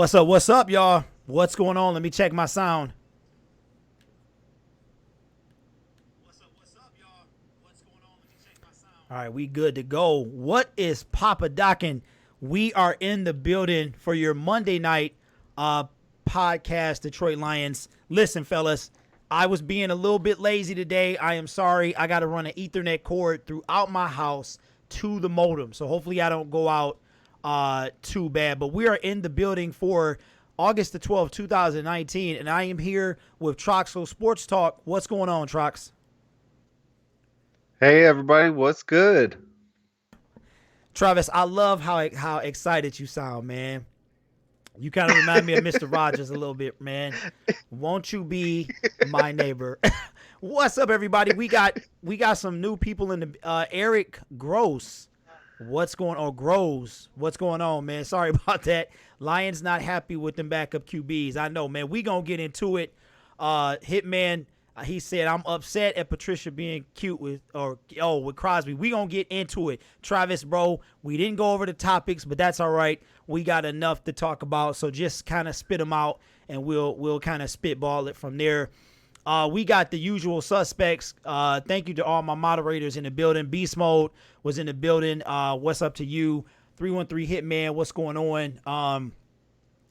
What's up, y'all? What's going on? Let me check my sound. All right, we good to go. What is Papa Dockin'? We are in the building for your Monday night podcast, Detroit Lions. Listen, fellas, I was being a little bit lazy today. I am sorry. I got to run an Ethernet cord throughout my house to the modem. So hopefully I don't go out too bad. But we are in the building for August the 12th, 2019. And I am here with TROXEL'S Sports Talk. What's going on, Trox? Hey everybody, what's good? Travis, I love how excited you sound, man. You kind of remind me of Mr. Rogers a little bit, man. Won't you be my neighbor? What's up, everybody? We got some new people in the Eric Gross. What's going on? Gross. What's going on, man? Sorry about that. Lions not happy with them backup QBs. I know, man. We gonna get into it. Hitman. He said, I'm upset at Patricia being cute with Crosby. We going to get into it. Travis, bro, we didn't go over the topics, but that's all right. We got enough to talk about, so just kind of spit them out, and we'll kind of spitball it from there. We got the usual suspects. Thank you to all my moderators in the building. Beast Mode was in the building. What's up to you? 313 Hitman, what's going on?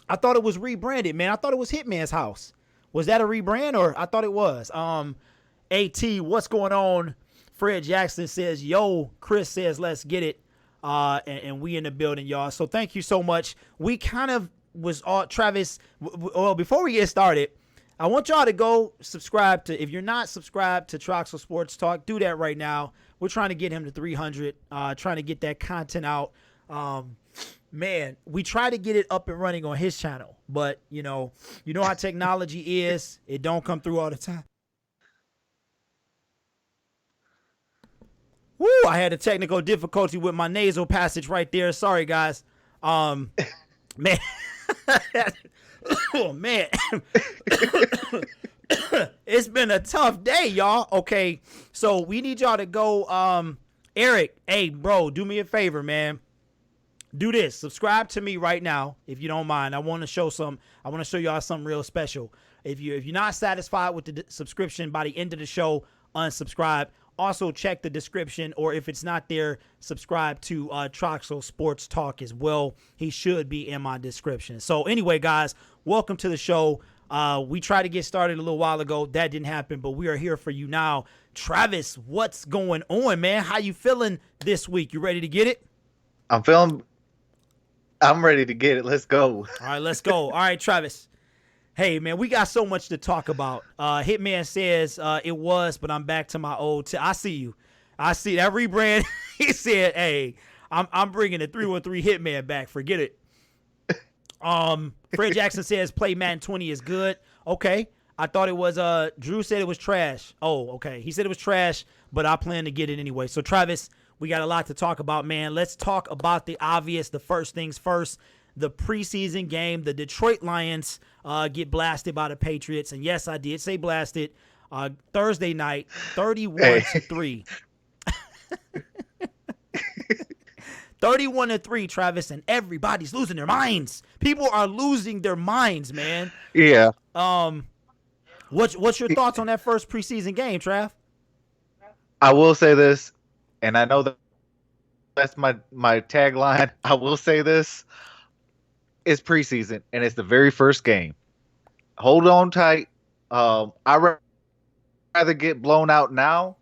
I thought it was rebranded, man. I thought it was Hitman's house. Was that a rebrand, or I thought it was? AT, what's going on? Fred Jackson says, yo, Chris says, let's get it. And we in the building, y'all. So thank you so much. We kind of was all, Travis, well, before we get started, I want y'all to go subscribe to, if you're not subscribed to TROXEL'S Sports Talk, do that right now. We're trying to get him to 300, trying to get that content out. Man, we try to get it up and running on his channel, but you know how technology is. It don't come through all the time. Woo, I had a technical difficulty with my nasal passage right there. Sorry, guys. Man. Oh, man. It's been a tough day, y'all. Okay, so we need y'all to go. Eric, hey, bro, do me a favor, man. Do this. Subscribe to me right now, if you don't mind. I want to show y'all something real special. If you're not satisfied with the subscription by the end of the show, unsubscribe. Also check the description, or if it's not there, subscribe to TROXEL'S Sports Talk as well. He should be in my description. So anyway, guys, welcome to the show. We tried to get started a little while ago. That didn't happen, but we are here for you now. Travis, what's going on, man? How you feeling this week? You ready to get it? I'm ready to get it. Let's go. All right, let's go. All right, Travis. Hey, man, we got so much to talk about. Hitman says it was, but I'm back to my old. I see you. I see that rebrand. He said, hey, I'm bringing the 313 Hitman back. Forget it. Fred Jackson says play Madden 20 is good. Okay. I thought it was Drew said it was trash. Oh, okay. He said it was trash, but I plan to get it anyway. So, Travis, we got a lot to talk about, man. Let's talk about the obvious, the first things first. The preseason game, the Detroit Lions get blasted by the Patriots. And yes, I did say blasted. Thursday night, 31-3. 31-3, Travis, and everybody's losing their minds. People are losing their minds, man. Yeah. What's your thoughts on that first preseason game, Trav? I will say this, and I know that's my tagline. I will say this. It's preseason, and it's the very first game. Hold on tight. I'd rather get blown out now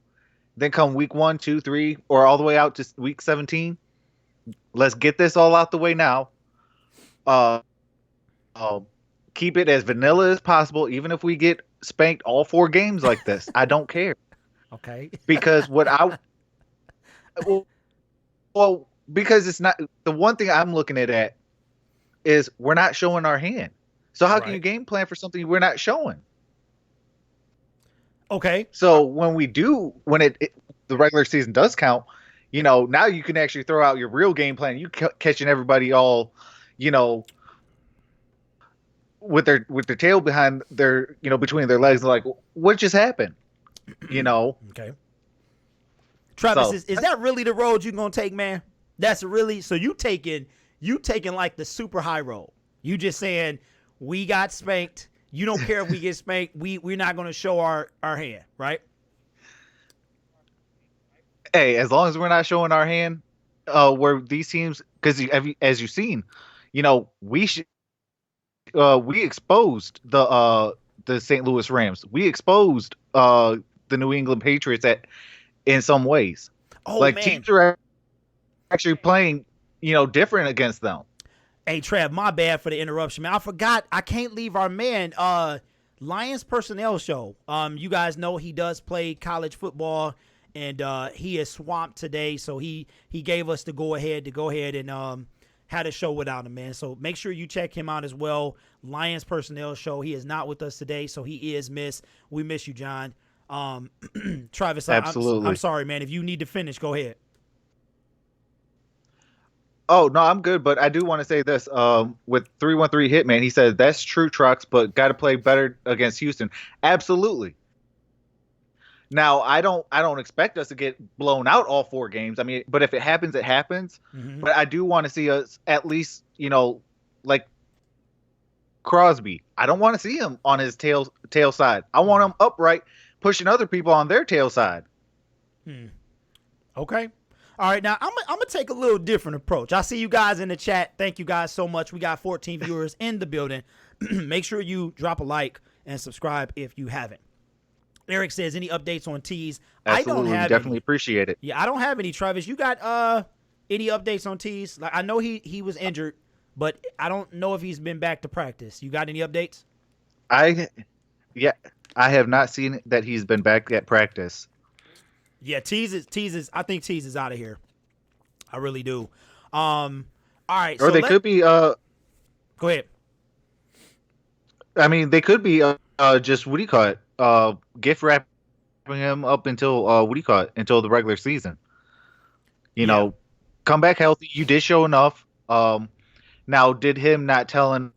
than come week 1, 2, 3, or all the way out to week 17. Let's get this all out the way now. Keep it as vanilla as possible, even if we get spanked all 4 games like this. I don't care. Okay. Because because it's not the one thing I'm looking at is we're not showing our hand. So how can you game plan for something we're not showing? Okay. So when the regular season does count, now you can actually throw out your real game plan. You catching everybody all, with their tail behind their, between their legs, like what just happened? Okay. Travis, is that really the road you're gonna take, man? That's really so you taking like the super high road. You just saying we got spanked. You don't care if we get spanked. We're not going to show our hand, right? Hey, as long as we're not showing our hand, where these teams, because as you've seen, we exposed the St. Louis Rams. We exposed the New England Patriots in some ways. Oh, like man. Teams are actually playing, different against them. Hey, Trav, my bad for the interruption, man. I forgot. I can't leave our man, Lions Personnel Show. You guys know he does play college football, and he is swamped today, so he gave us the go ahead and had a show without him, man. So make sure you check him out as well. Lions Personnel Show. He is not with us today, so he is missed. We miss you, John. Travis, Absolutely. I'm sorry, man. If you need to finish, go ahead. Oh, no, I'm good, but I do want to say this. With 313 Hitman, he said, that's true, Trucks, but got to play better against Houston. Absolutely. Now, I don't expect us to get blown out all 4 games. I mean, but if it happens, it happens. Mm-hmm. But I do want to see us at least, like Crosby. I don't want to see him on his tail side. I want him upright, pushing other people on their tail side. Okay. All right, now I'm gonna take a little different approach. I see you guys in the chat. Thank you guys so much. We got 14 viewers in the building. Make sure you drop a like and subscribe if you haven't. Eric says, any updates on Tees? Absolutely, I don't have definitely any. Appreciate it. Yeah, I don't have any. Travis, you got any updates on Tees? Like, I know he was injured, but I don't know if he's been back to practice. You got any updates? I have not seen that he's been back at practice. Yeah, Tees is. I think Tees is out of here. I really do. All right. Or they could be. Go ahead. I mean, they could be just what do you call it? Gift wrapping him up until until the regular season. You know, come back healthy. You did show enough. Now, did him not telling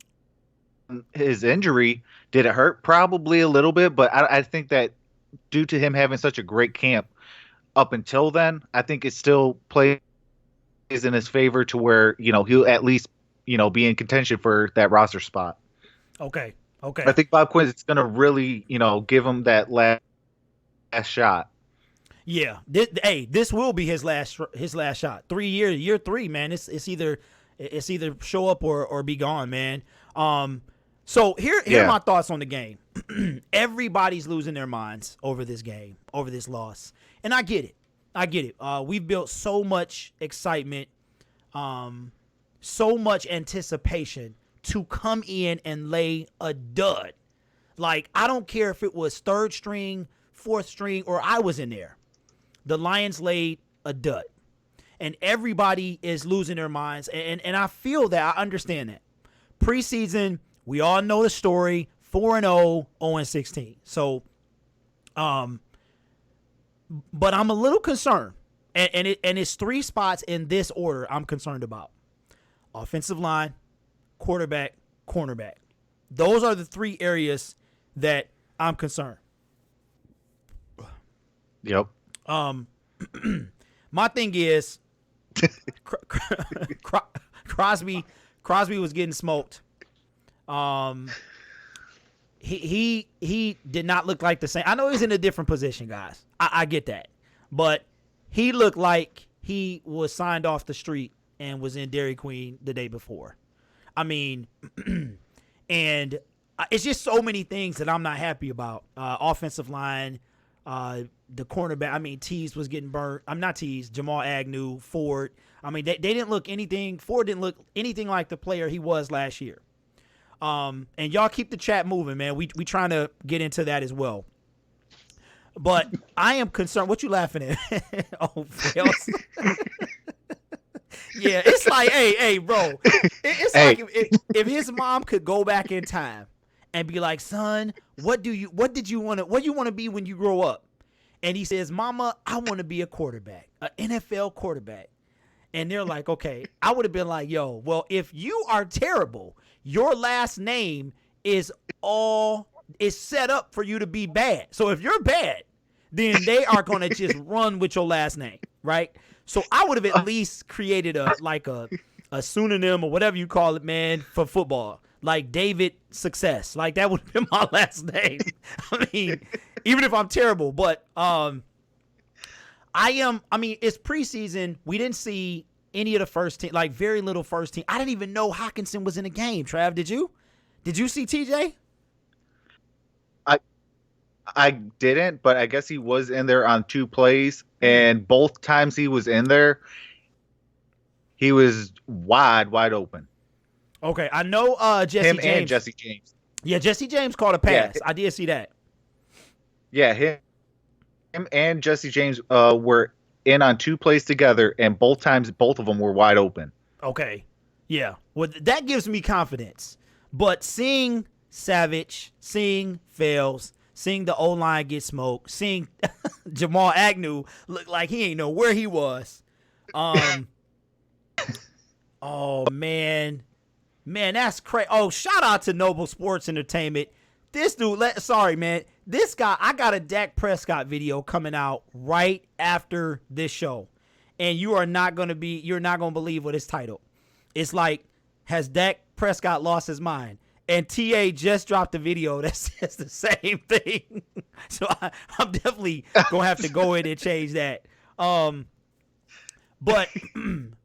his injury, did it hurt? Probably a little bit, but I think that due to him having such a great camp up until then, I think it still plays in his favor to where, he'll at least, be in contention for that roster spot. Okay. I think Bob Quinn's going to really, give him that last shot. Yeah. This will be his last shot. 3 years, year 3, man. It's either show up or be gone, man. So here are my thoughts on the game. Everybody's losing their minds over this game, over this loss. And I get it. We've built so much excitement, so much anticipation to come in and lay a dud. Like, I don't care if it was 3rd string, 4th string, or I was in there. The Lions laid a dud. And everybody is losing their minds. And I feel that. I understand that. Preseason, we all know the story. 4-0, 0-16. So, but I'm a little concerned. And it's 3 spots in this order I'm concerned about. Offensive line, quarterback, cornerback. Those are the 3 areas that I'm concerned. Yep. My thing is, Crosby was getting smoked. He did not look like the same. I know he's in a different position, guys. I get that. But he looked like he was signed off the street and was in Dairy Queen the day before. I mean, and it's just so many things that I'm not happy about. Offensive line, the cornerback. I mean, Tees was getting burnt. I'm not Tees. Jamal Agnew, Ford. I mean, they didn't look anything. Ford didn't look anything like the player he was last year. And y'all keep the chat moving, man. We trying to get into that as well. But I am concerned. What you laughing at? Oh, Fails. Yeah, it's like, hey, bro. It's like if his mom could go back in time and be like, son, what do you want to be when you grow up? And he says, Mama, I want to be a quarterback, an NFL quarterback. And they're like, okay. I would have been like, yo, well, if you are terrible, your last name is set up for you to be bad. So if you're bad, then they are going to just run with your last name, right? So I would have at least created a a pseudonym or whatever you call it, man, for football. Like David Success. Like that would have been my last name. I mean, even if I'm terrible, but it's preseason. We didn't see any of the first team, like very little first team. I didn't even know Hockenson was in the game. Trav, did you? Did you see TJ? I didn't, but I guess he was in there on 2 plays, and both times he was in there, he was wide open. Okay, I know Jesse James. And Jesse James. Yeah, Jesse James caught a pass. Yeah. I did see that. Yeah, him and Jesse James were in on 2 plays together, and both times both of them were wide open. Okay, yeah. Well, that gives me confidence. But seeing Savage, seeing Fails, seeing the O-line get smoked, seeing Jamal Agnew look like he ain't know where he was. Oh, man. Man, that's crazy. Oh, shout out to Noble Sports Entertainment. This dude, sorry, man. This guy, I got a Dak Prescott video coming out right after this show. And you're not going to believe what it's titled. It's like, has Dak Prescott lost his mind? And TA just dropped a video that says the same thing. So I'm definitely going to have to go in and change that. But,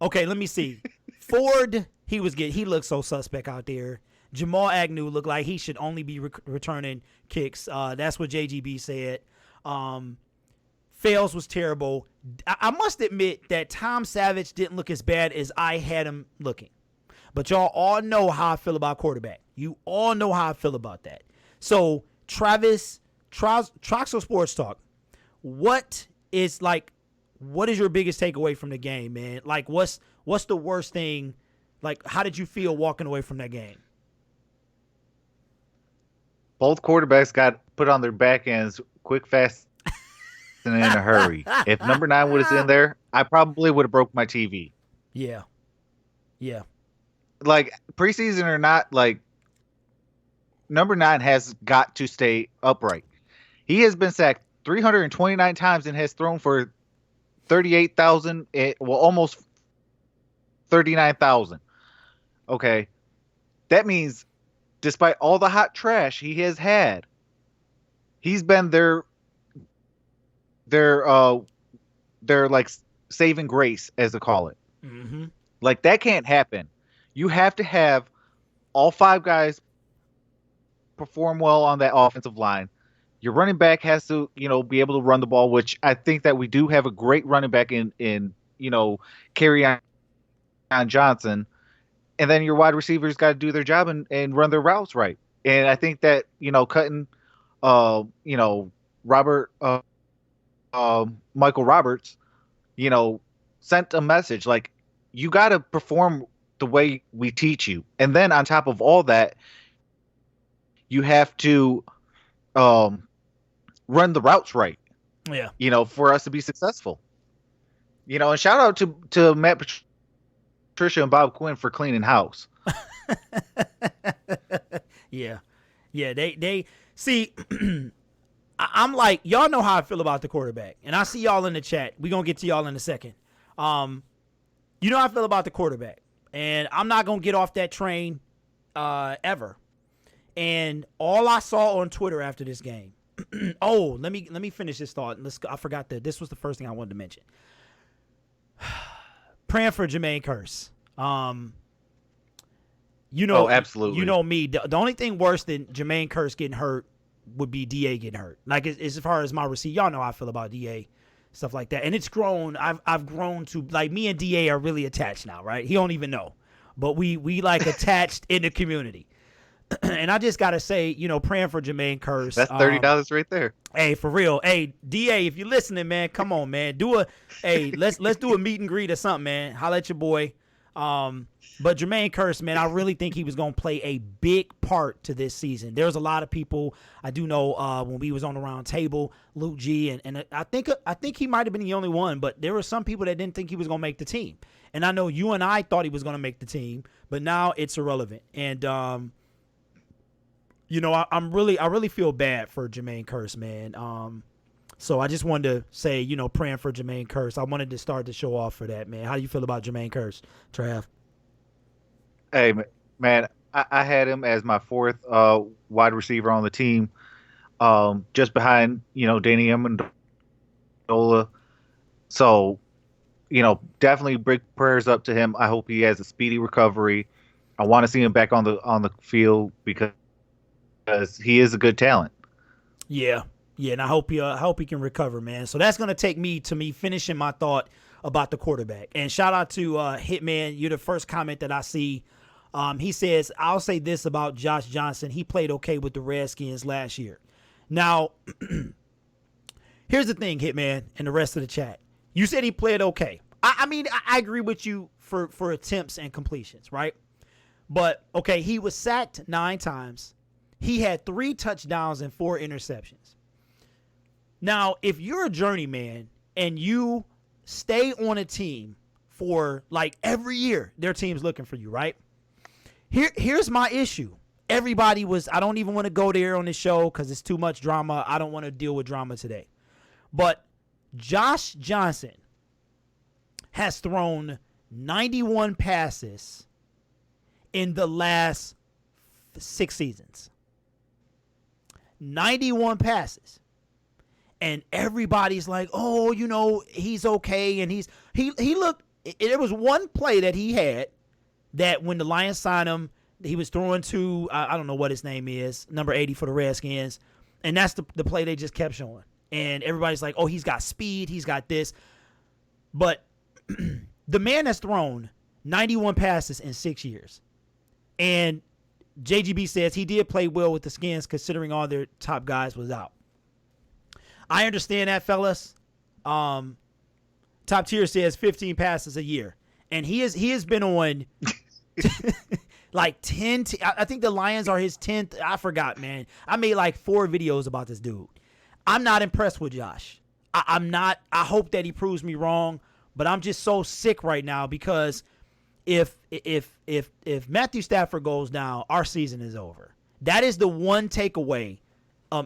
okay, let me see. Ford, he looked so suspect out there. Jamal Agnew looked like he should only be returning kicks. That's what JGB said. Fails was terrible. I must admit that Tom Savage didn't look as bad as I had him looking. But y'all all know how I feel about quarterback. You all know how I feel about that. So, Travis, Troxel Sports Talk, what is your biggest takeaway from the game, man? Like, what's the worst thing? Like, how did you feel walking away from that game? Both quarterbacks got put on their back ends quick, fast, and in a hurry. If number 9 was in there, I probably would have broke my TV. Yeah. Like, preseason or not, like, number 9 has got to stay upright. He has been sacked 329 times and has thrown for 38,000, almost 39,000. Okay. That means despite all the hot trash he has had, he's been their like saving grace, as they call it. Mm-hmm. Like, that can't happen. You have to have all 5 guys perform well on that offensive line. Your running back has to, be able to run the ball, which I think that we do have a great running back in Kerryon Johnson. And then your wide receivers got to do their job and run their routes right. And I think that, cutting, Michael Roberts, sent a message like, you got to perform the way we teach you. And then on top of all that, you have to run the routes right. Yeah. For us to be successful. And shout out to Matt Patricia and Bob Quinn for cleaning house. Yeah. They see. I'm like, y'all know how I feel about the quarterback, and I see y'all in the chat. We're gonna get to y'all in a second. You know how I feel about the quarterback, and I'm not gonna get off that train ever. And all I saw on Twitter after this game. Oh, let me finish this thought. I forgot that this was the first thing I wanted to mention. Praying for Jermaine Kearse. Absolutely. You know me. The only thing worse than Jermaine Kearse getting hurt would be DA getting hurt. Like, as far as my receiver, y'all know how I feel about DA, stuff like that. And it's grown. I've grown to, like, me and DA are really attached now, right? He don't even know, but we like attached in the community. And I just gotta say, praying for Jermaine Kearse. That's $30 right there. Hey, for real. Hey, DA, if you're listening, man, come on, man. Let's do a meet and greet or something, man. Holla at your boy. But Jermaine Kearse, man, I really think he was gonna play a big part to this season. There's a lot of people I do know when we was on the round table, Luke G, and I think he might have been the only one, but there were some people that didn't think he was gonna make the team. And I know you and I thought he was gonna make the team, but now it's irrelevant. And I really feel bad for Jermaine Kearse, man. So I just wanted to say, praying for Jermaine Kearse. I wanted to start the show off for that, man. How do you feel about Jermaine Kearse, Trav? Hey, man, I had him as my fourth wide receiver on the team, just behind, Danny Amendola. So, definitely big prayers up to him. I hope he has a speedy recovery. I want to see him back on the field because he is a good talent. Yeah, yeah, and I hope he can recover, man. So that's gonna take me to me finishing my thought about the quarterback. And shout out to Hitman. You're the first comment that I see. He says, "I'll say this about Josh Johnson. He played okay with the Redskins last year." Now, here's the thing, Hitman, and the rest of the chat. You said he played okay. I mean, I agree with you for attempts and completions, right? But okay, he was sacked 9 times. He had 3 touchdowns and 4 interceptions. Now, if you're a journeyman and you stay on a team for like every year, their team's looking for you, right? Here's my issue. Everybody was, I don't even want to go there on this show because it's too much drama. I don't want to deal with drama today. But Josh Johnson has thrown 91 passes in the last 6 seasons. 91 passes. And everybody's like, oh, he's okay. And he looked, there was one play that he had that when the Lions signed him, he was throwing to, I don't know what his name is, number 80 for the Redskins. And that's the play they just kept showing. And everybody's like, oh, he's got speed, he's got this. But the man has thrown 91 passes in 6 years. And JGB says he did play well with the Skins considering all their top guys was out. I understand that, fellas. Top Tier says 15 passes a year. And he has been on like 10. I think the Lions are his 10th. I forgot, man. I made like 4 videos about this dude. I'm not impressed with Josh. I'm not. I hope that he proves me wrong. But I'm just so sick right now because if Matthew Stafford goes down, our season is over. That is the one takeaway.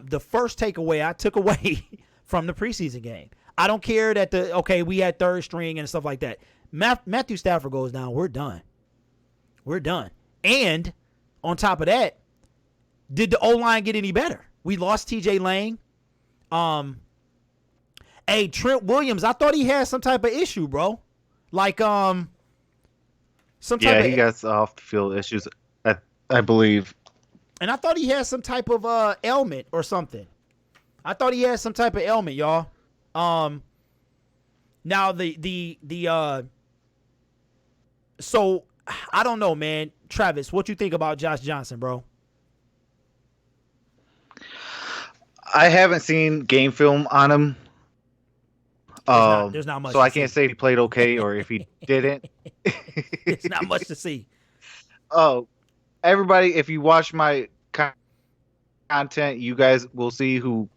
The first takeaway I took away from the preseason game. I don't care that we had third string and stuff like that. Matthew Stafford goes down, we're done. We're done. And on top of that, did the O-line get any better? We lost TJ Lane. Hey, Trent Williams, I thought he had some type of issue, bro. Like he got off the field issues, I believe. And I thought he had some type of ailment or something. I thought he had some type of ailment, y'all. Now so I don't know, man. Travis, what you think about Josh Johnson, bro? I haven't seen game film on him. There's not much. So I can't say if he played okay or if he didn't. It's not much to see. Oh, everybody, if you watch my content, you guys will see who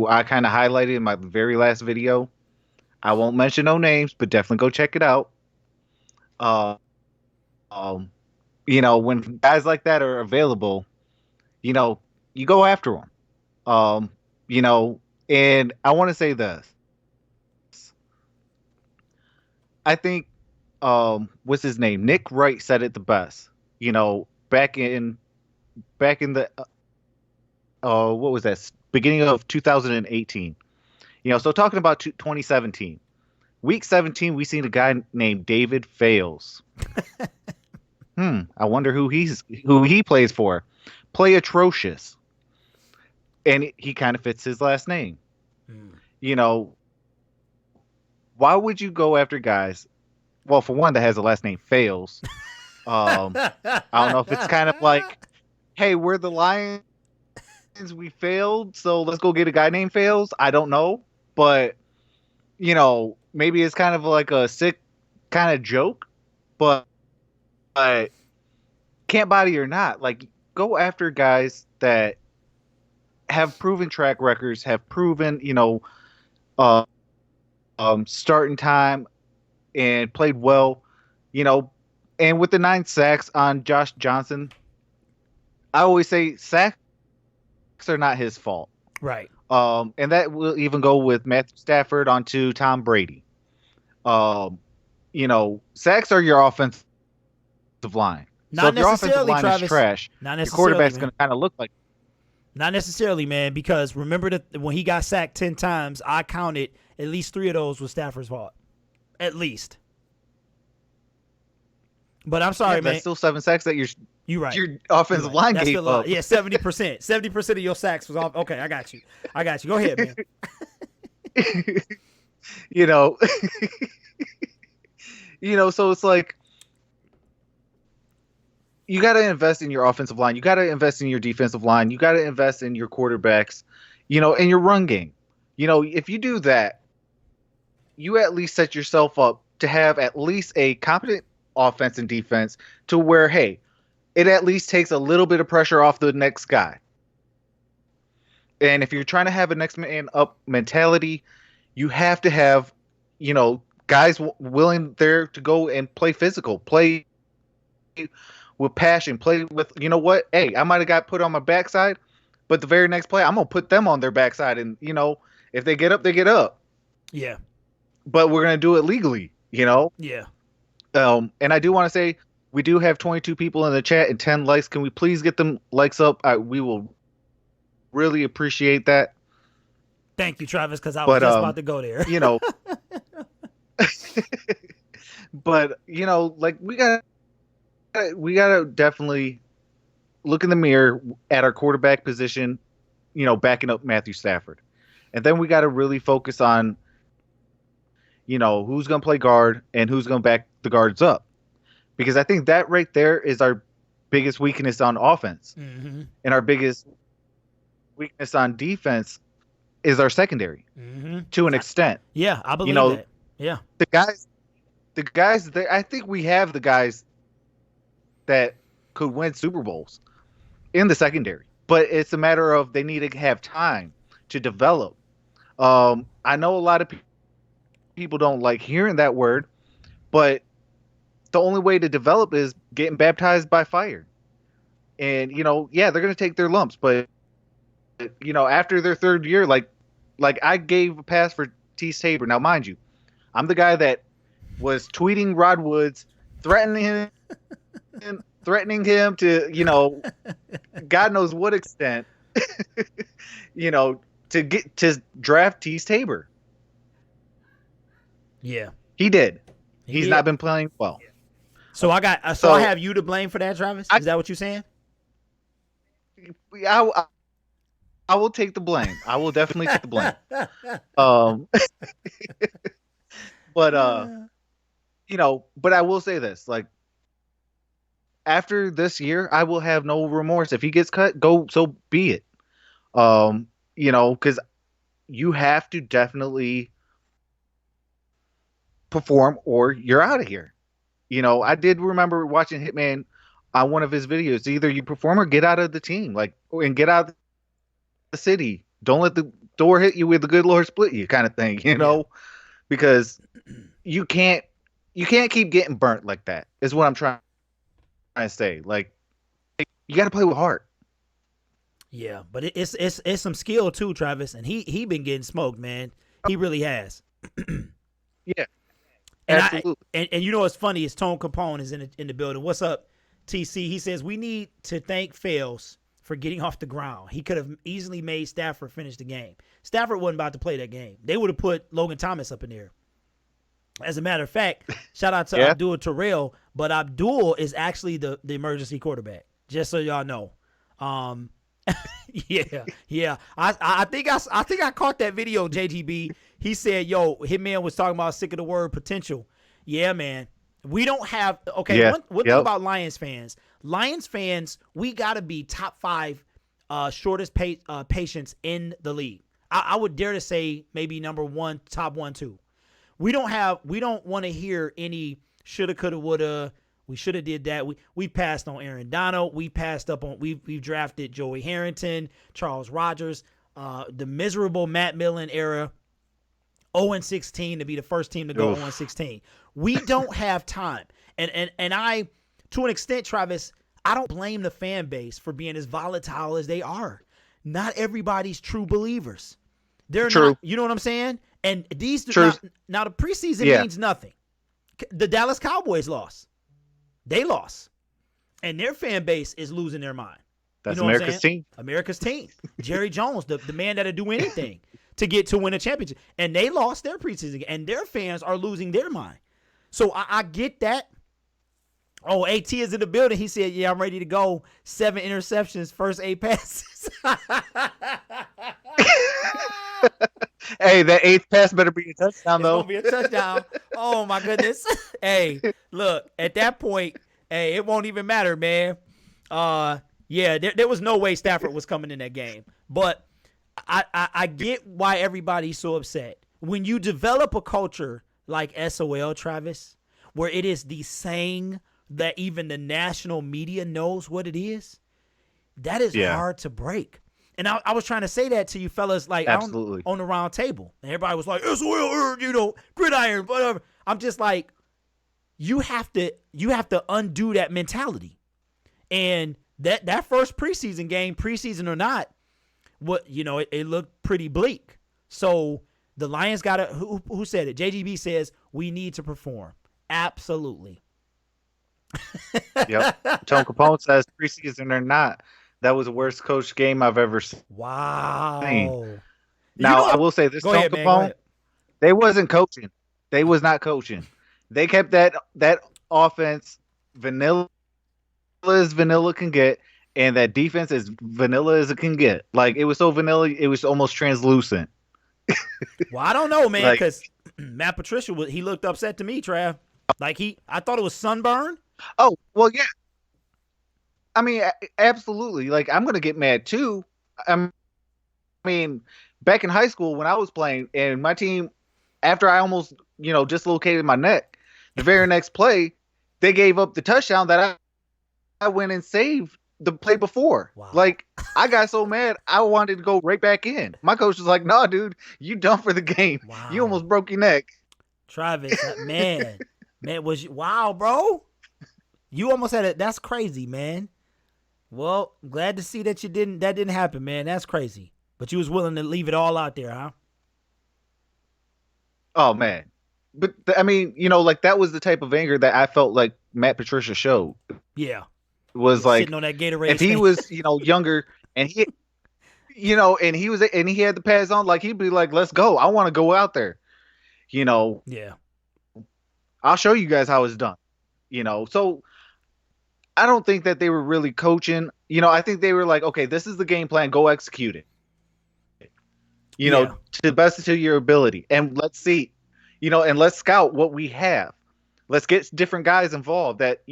I kind of highlighted in my very last video. I won't mention no names, but definitely go check it out. When guys like that are available, you go after them. And I want to say this. I think, what's his name? Nick Wright said it the best. Back in the, what was that? Beginning of 2018. So talking about 2017, week 17, we seen a guy named David Fales. I wonder who he plays for. Play atrocious. And he kind of fits his last name. Why would you go after guys? Well, for one, that has a last name Fales. I don't know if it's kind of like, hey, we're the Lions. We failed, so let's go get a guy named Fales. I don't know. But, maybe it's kind of like a sick kind of joke. But can't body or not, like, go after guys that have proven track records, have proven, starting time and played well, and with the 9 sacks on Josh Johnson, I always say sacks are not his fault. Right. And that will even go with Matthew Stafford onto Tom Brady. Sacks are your offensive line. So Not if your offensive necessarily, line Travis. is trash, Not your necessarily, quarterback's man. going to kind of look like. Not necessarily, man, because remember that when he got sacked 10 times, I counted at least 3 of those was Stafford's fault. At least. But I'm sorry, Yeah, man. that's still 7 sacks that You're right. your offensive line That's gave still up. yeah, 70%. 70% of your sacks was off. Okay, I got you. Go ahead, man. You know, so it's like you got to invest in your offensive line. You got to invest in your defensive line. You got to invest in your quarterbacks, and your run game. If you do that, you at least set yourself up to have at least a competent offense and defense to where, hey, it at least takes a little bit of pressure off the next guy. And if you're trying to have a next man up mentality, you have to have, guys willing there to go and play physical, play with passion, play with, what? Hey, I might have got put on my backside, but the very next play, I'm going to put them on their backside. And, if they get up, they get up. Yeah. But we're going to do it legally, Yeah. And I do want to say, we do have 22 people in the chat and 10 likes. Can we please get them likes up? We will really appreciate that. Thank you, Travis, because I was just about to go there. But, like we gotta definitely look in the mirror at our quarterback position, backing up Matthew Stafford. And then we got to really focus on, who's going to play guard and who's going to back the guards up. Because I think that right there is our biggest weakness on offense. Mm-hmm. And our biggest weakness on defense is our secondary to an extent. Yeah, I believe that. Yeah. The guys that I think we have the guys that could win Super Bowls in the secondary, but it's a matter of they need to have time to develop. I know a lot of people don't like hearing that word, but the only way to develop is getting baptized by fire. And, they're going to take their lumps, but, after their third year, like I gave a pass for Tease Tabor. Now, mind you, I'm the guy that was tweeting Rod Woods, threatening him to, God knows what extent, to get to draft Tease Tabor. Yeah. He did. He's not been playing well. So I have you to blame for that, Travis? Is that what you're saying? I will take the blame. I will definitely take the blame. But but I will say this, like, after this year, I will have no remorse. If he gets cut, so be it. Because you have to definitely perform or you're out of here. I did remember watching Hitman on one of his videos. Either you perform or get out of the team, and get out of the city. Don't let the door hit you with the good Lord split you kind of thing, because you can't keep getting burnt like that is what I'm trying to say. Like, you got to play with heart. Yeah, but it's some skill too, Travis, and he been getting smoked, man. He really has. Yeah. And absolutely. And what's funny is Tone Capone is in the building. What's up, TC? He says we need to thank Fails for getting off the ground. He could have easily made Stafford finish the game. Stafford wasn't about to play that game. They would have put Logan Thomas up in there. As a matter of fact, shout out to Abdul Terrell, but Abdul is actually the emergency quarterback. Just so y'all know. Yeah. I think I caught that video, JGB. He said, "Yo, Hitman was talking about sick of the word potential." Yeah, man. We don't have one thing about Lions fans. Lions fans, we gotta be top 5 shortest patience in the league. I would dare to say maybe number 1, top 1, 2. We don't want to hear any shoulda, coulda, woulda. We should have did that. We passed on Aaron Donald. We passed up on we've drafted Joey Harrington, Charles Rogers, the miserable Matt Millen era. 0-16 to be the first team to go 0-16. We don't have time. And I, to an extent, Travis, I don't blame the fan base for being as volatile as they are. Not everybody's true believers. They're True. not, you know what I'm saying? And these now the preseason means nothing. The Dallas Cowboys lost. They lost. and their fan base is losing their mind. That's you know America's team. America's team. Jerry Jones, the man that'll do anything to win a championship. And they lost their preseason, and their fans are losing their mind. So I get that. Oh, AT is in the building. He said, yeah, I'm ready to go. 7 interceptions, first 8 passes. Hey, that 8th pass better be a touchdown, though. It's going to be a touchdown. Oh, my goodness. Hey, look, at that point, hey, it won't even matter, man. Yeah, there was no way Stafford was coming in that game. But I get why everybody's so upset. When you develop a culture like SOL, Travis, where it is the saying that even the national media knows what it is, that is hard to break. And I was trying to say that to you fellas, like absolutely on the round table. And everybody was like, SOL, gridiron, whatever. I'm just like, you have to undo that mentality. And that first preseason game, preseason or not, it looked pretty bleak. So the Lions got to, who said it? JGB says, we need to perform. Absolutely. Yep. Tone Capone says preseason or not, that was the worst coach game I've ever seen. Wow. Now, I will say this, Tone Capone, they wasn't coaching. They was not coaching. They kept that offense vanilla as vanilla can get, and that defense as vanilla as it can get. Like, it was so vanilla, it was almost translucent. Well, I don't know, man, because Matt Patricia, he looked upset to me, Trav. Like, I thought it was sunburn. Oh, well, yeah. I mean, absolutely. Like, I'm going to get mad, too. I mean, back in high school when I was playing, and my team, after I almost, dislocated my neck, the very next play, they gave up the touchdown that I went and saved the play before. Wow. Like, I got so mad, I wanted to go right back in. My coach was like, "Nah, dude, you done for the game. Wow. You almost broke your neck." Travis, man, wow, bro. You almost had it. That's crazy, man. Well, glad to see that that didn't happen, man. That's crazy. But you was willing to leave it all out there, huh? Oh, man. But, I mean, that was the type of anger that I felt like Matt Patricia showed. Yeah. Was like, sitting on that Gatorade. If he was, younger and he, and he had the pads on, like, he'd be like, "Let's go. I want to go out there." Yeah. I'll show you guys how it's done. So I don't think that they were really coaching. I think they were like, okay, this is the game plan. Go execute it. To the best of your ability. And let's see, and let's scout what we have. Let's get different guys involved that,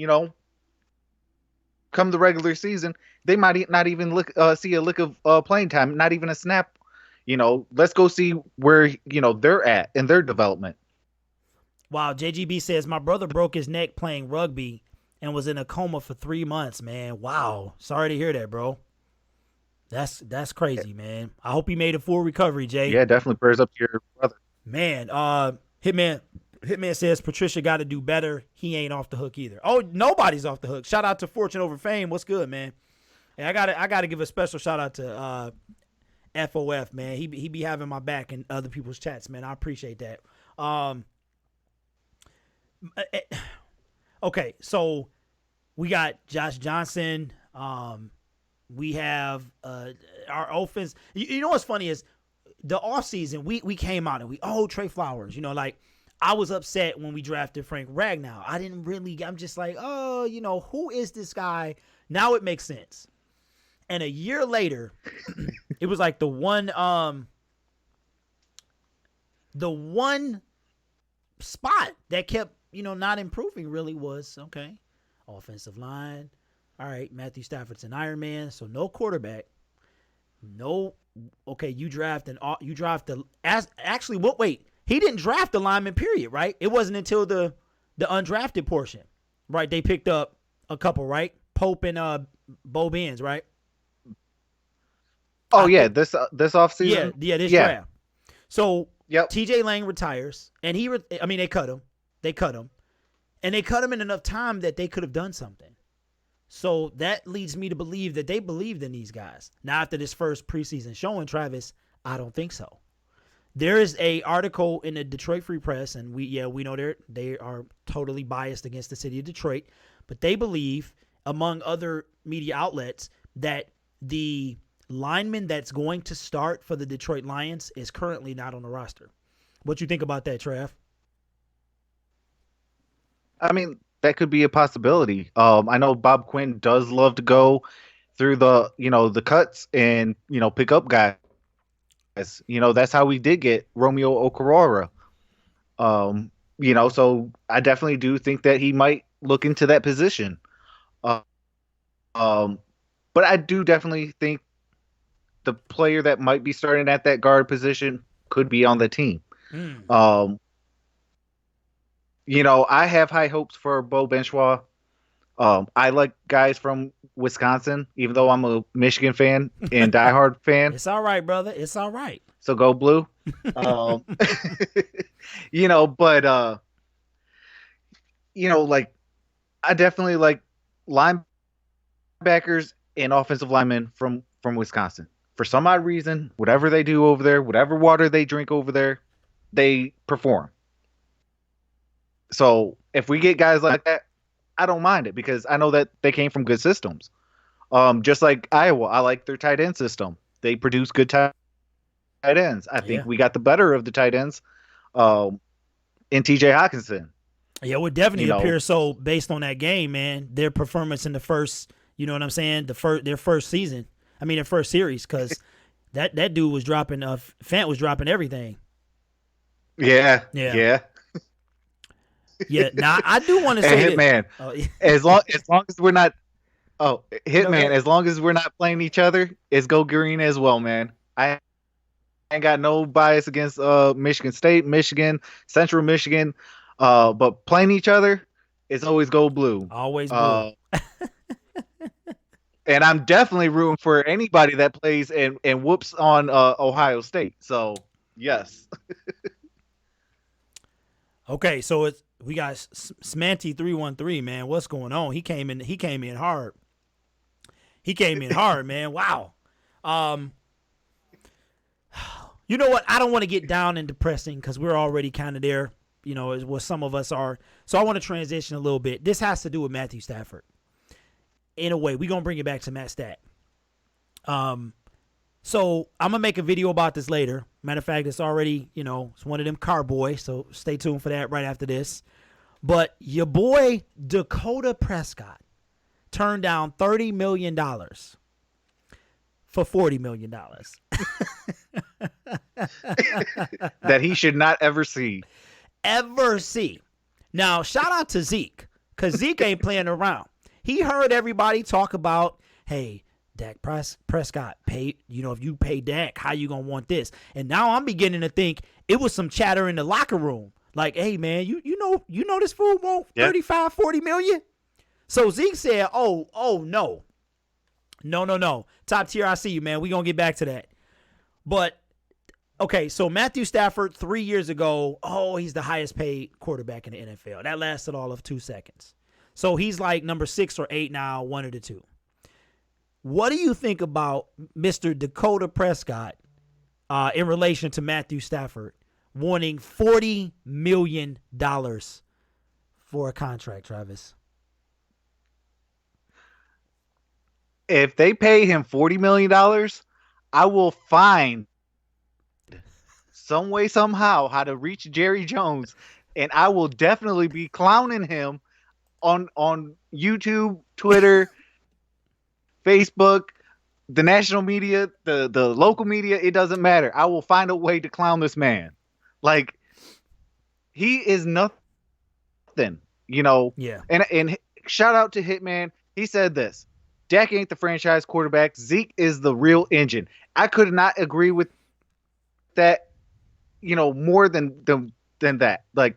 come the regular season, they might not even see a lick of playing time, not even a snap. Let's go see where, they're at in their development. Wow. JGB says, my brother broke his neck playing rugby and was in a coma for 3 months, man. Wow. Sorry to hear that, bro. That's crazy, man. I hope he made a full recovery, Jay. Yeah, definitely prayers up to your brother. Man, Hitman says Patricia got to do better. He ain't off the hook either. Oh, nobody's off the hook. Shout out to Fortune Over Fame. What's good, man? Hey, I gotta give a special shout out to FOF, man. He be having my back in other people's chats, man. I appreciate that. Okay, so we got Josh Johnson. We have our offense. You know what's funny is the offseason, we came out and Trey Flowers. I was upset when we drafted Frank Ragnow. I'm just like, who is this guy? Now it makes sense. And a year later, it was like the one spot that kept, not improving really was, okay, offensive line. All right, Matthew Stafford's an Iron Man, so no quarterback. No, okay, you draft the he didn't draft the lineman, period, right? It wasn't until the undrafted portion, right? They picked up a couple, right? Pope and Bo Benz, right? Oh, yeah, this offseason? Yeah, this draft. So, yep. TJ Lang retires, and they cut him. They cut him. And they cut him in enough time that they could have done something. So that leads me to believe that they believed in these guys. Now, after this first preseason showing, Travis, I don't think so. There is a article in the Detroit Free Press, and we know they are totally biased against the city of Detroit, but they believe among other media outlets, that the lineman that's going to start for the Detroit Lions is currently not on the roster. What you think about that, Trav? I mean, that could be a possibility. I know Bob Quinn does love to go through the cuts and pick up guys. That's how we did get Romeo Okwara. So I definitely do think that he might look into that position. Uh, but I do definitely think the player that might be starting at that guard position could be on the team. I have high hopes for Bo Benchwa. I like guys from Wisconsin, even though I'm a Michigan fan and diehard fan. It's all right, brother. It's all right. So go blue. But like I definitely like linebackers and offensive linemen from Wisconsin. For some odd reason, whatever they do over there, whatever water they drink over there, they perform. So if we get guys like that, I don't mind it because I know that they came from good systems. Just like Iowa, I like their tight end system. They produce good tight ends. I think we got the better of the tight ends in TJ Hawkinson. Yeah, it would definitely appear so based on that game, man. Their performance in the first, their first season. I mean, their first series, because that dude was dropping. Fant was dropping everything. Yeah. Yeah. Now I do want to say, Hitman. As long as we're not, Hitman. As long as we're not playing each other, it's go green as well, man. I ain't got no bias against Michigan State, Michigan, Central Michigan, but playing each other, it's always go blue. Always blue. And I'm definitely rooting for anybody that plays and whoops on Ohio State. So yes. Okay, so we got Smanty 313, man. What's going on? He came in hard. He came in hard, man. Wow. You know what? I don't want to get down and depressing because we're already kind of there, is what some of us are. So I want to transition a little bit. This has to do with Matthew Stafford. In a way, we're going to bring it back to Matt Stat. So I'm going to make a video about this later. Matter of fact, it's already, it's one of them car boys, so stay tuned for that right after this. But your boy Dakota Prescott turned down $30 million for $40 million. That he should not ever see. Ever see. Now, shout out to Zeke, because Zeke ain't playing around. He heard everybody talk about, hey, Dak Prescott paid, if you pay Dak, how you going to want this? And now I'm beginning to think it was some chatter in the locker room. Like, hey, man, you know this fool want 35, 40 million? So Zeke said, oh, no. No. Top tier, I see you, man. We going to get back to that. But, okay, so Matthew Stafford 3 years ago, he's the highest paid quarterback in the NFL. That lasted all of 2 seconds. So he's like number 6 or 8 now, one of the two. What do you think about Mr. Dakota Prescott in relation to Matthew Stafford wanting $40 million for a contract, Travis? If they pay him $40 million, I will find some way, somehow, how to reach Jerry Jones, and I will definitely be clowning him on YouTube, Twitter, Facebook, the national media, the local media. It doesn't matter. I will find a way to clown this man. Like, he is nothing, Yeah. And shout out to Hitman. He said this: Dak ain't the franchise quarterback. Zeke is the real engine. I could not agree with that, more than that. Like,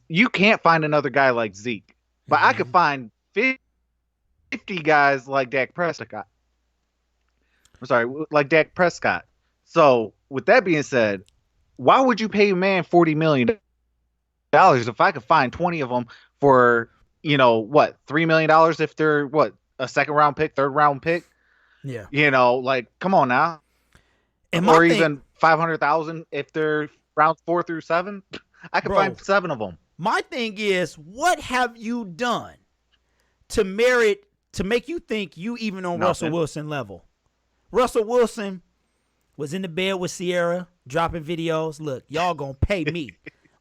you can't find another guy like Zeke, but I could find 50 guys like Dak Prescott. I'm sorry, like Dak Prescott. So with that being said, why would you pay a man $40 million if I could find 20 of them for, $3 million if they're a second round pick, third round pick? Yeah. Like, come on now. Or even 500,000 if they're rounds 4 through 7. I could find 7 of them. My thing is, what have you done to make you think you even on Russell Wilson level. Russell Wilson was in the bed with Sierra, dropping videos. Look, y'all gonna pay me.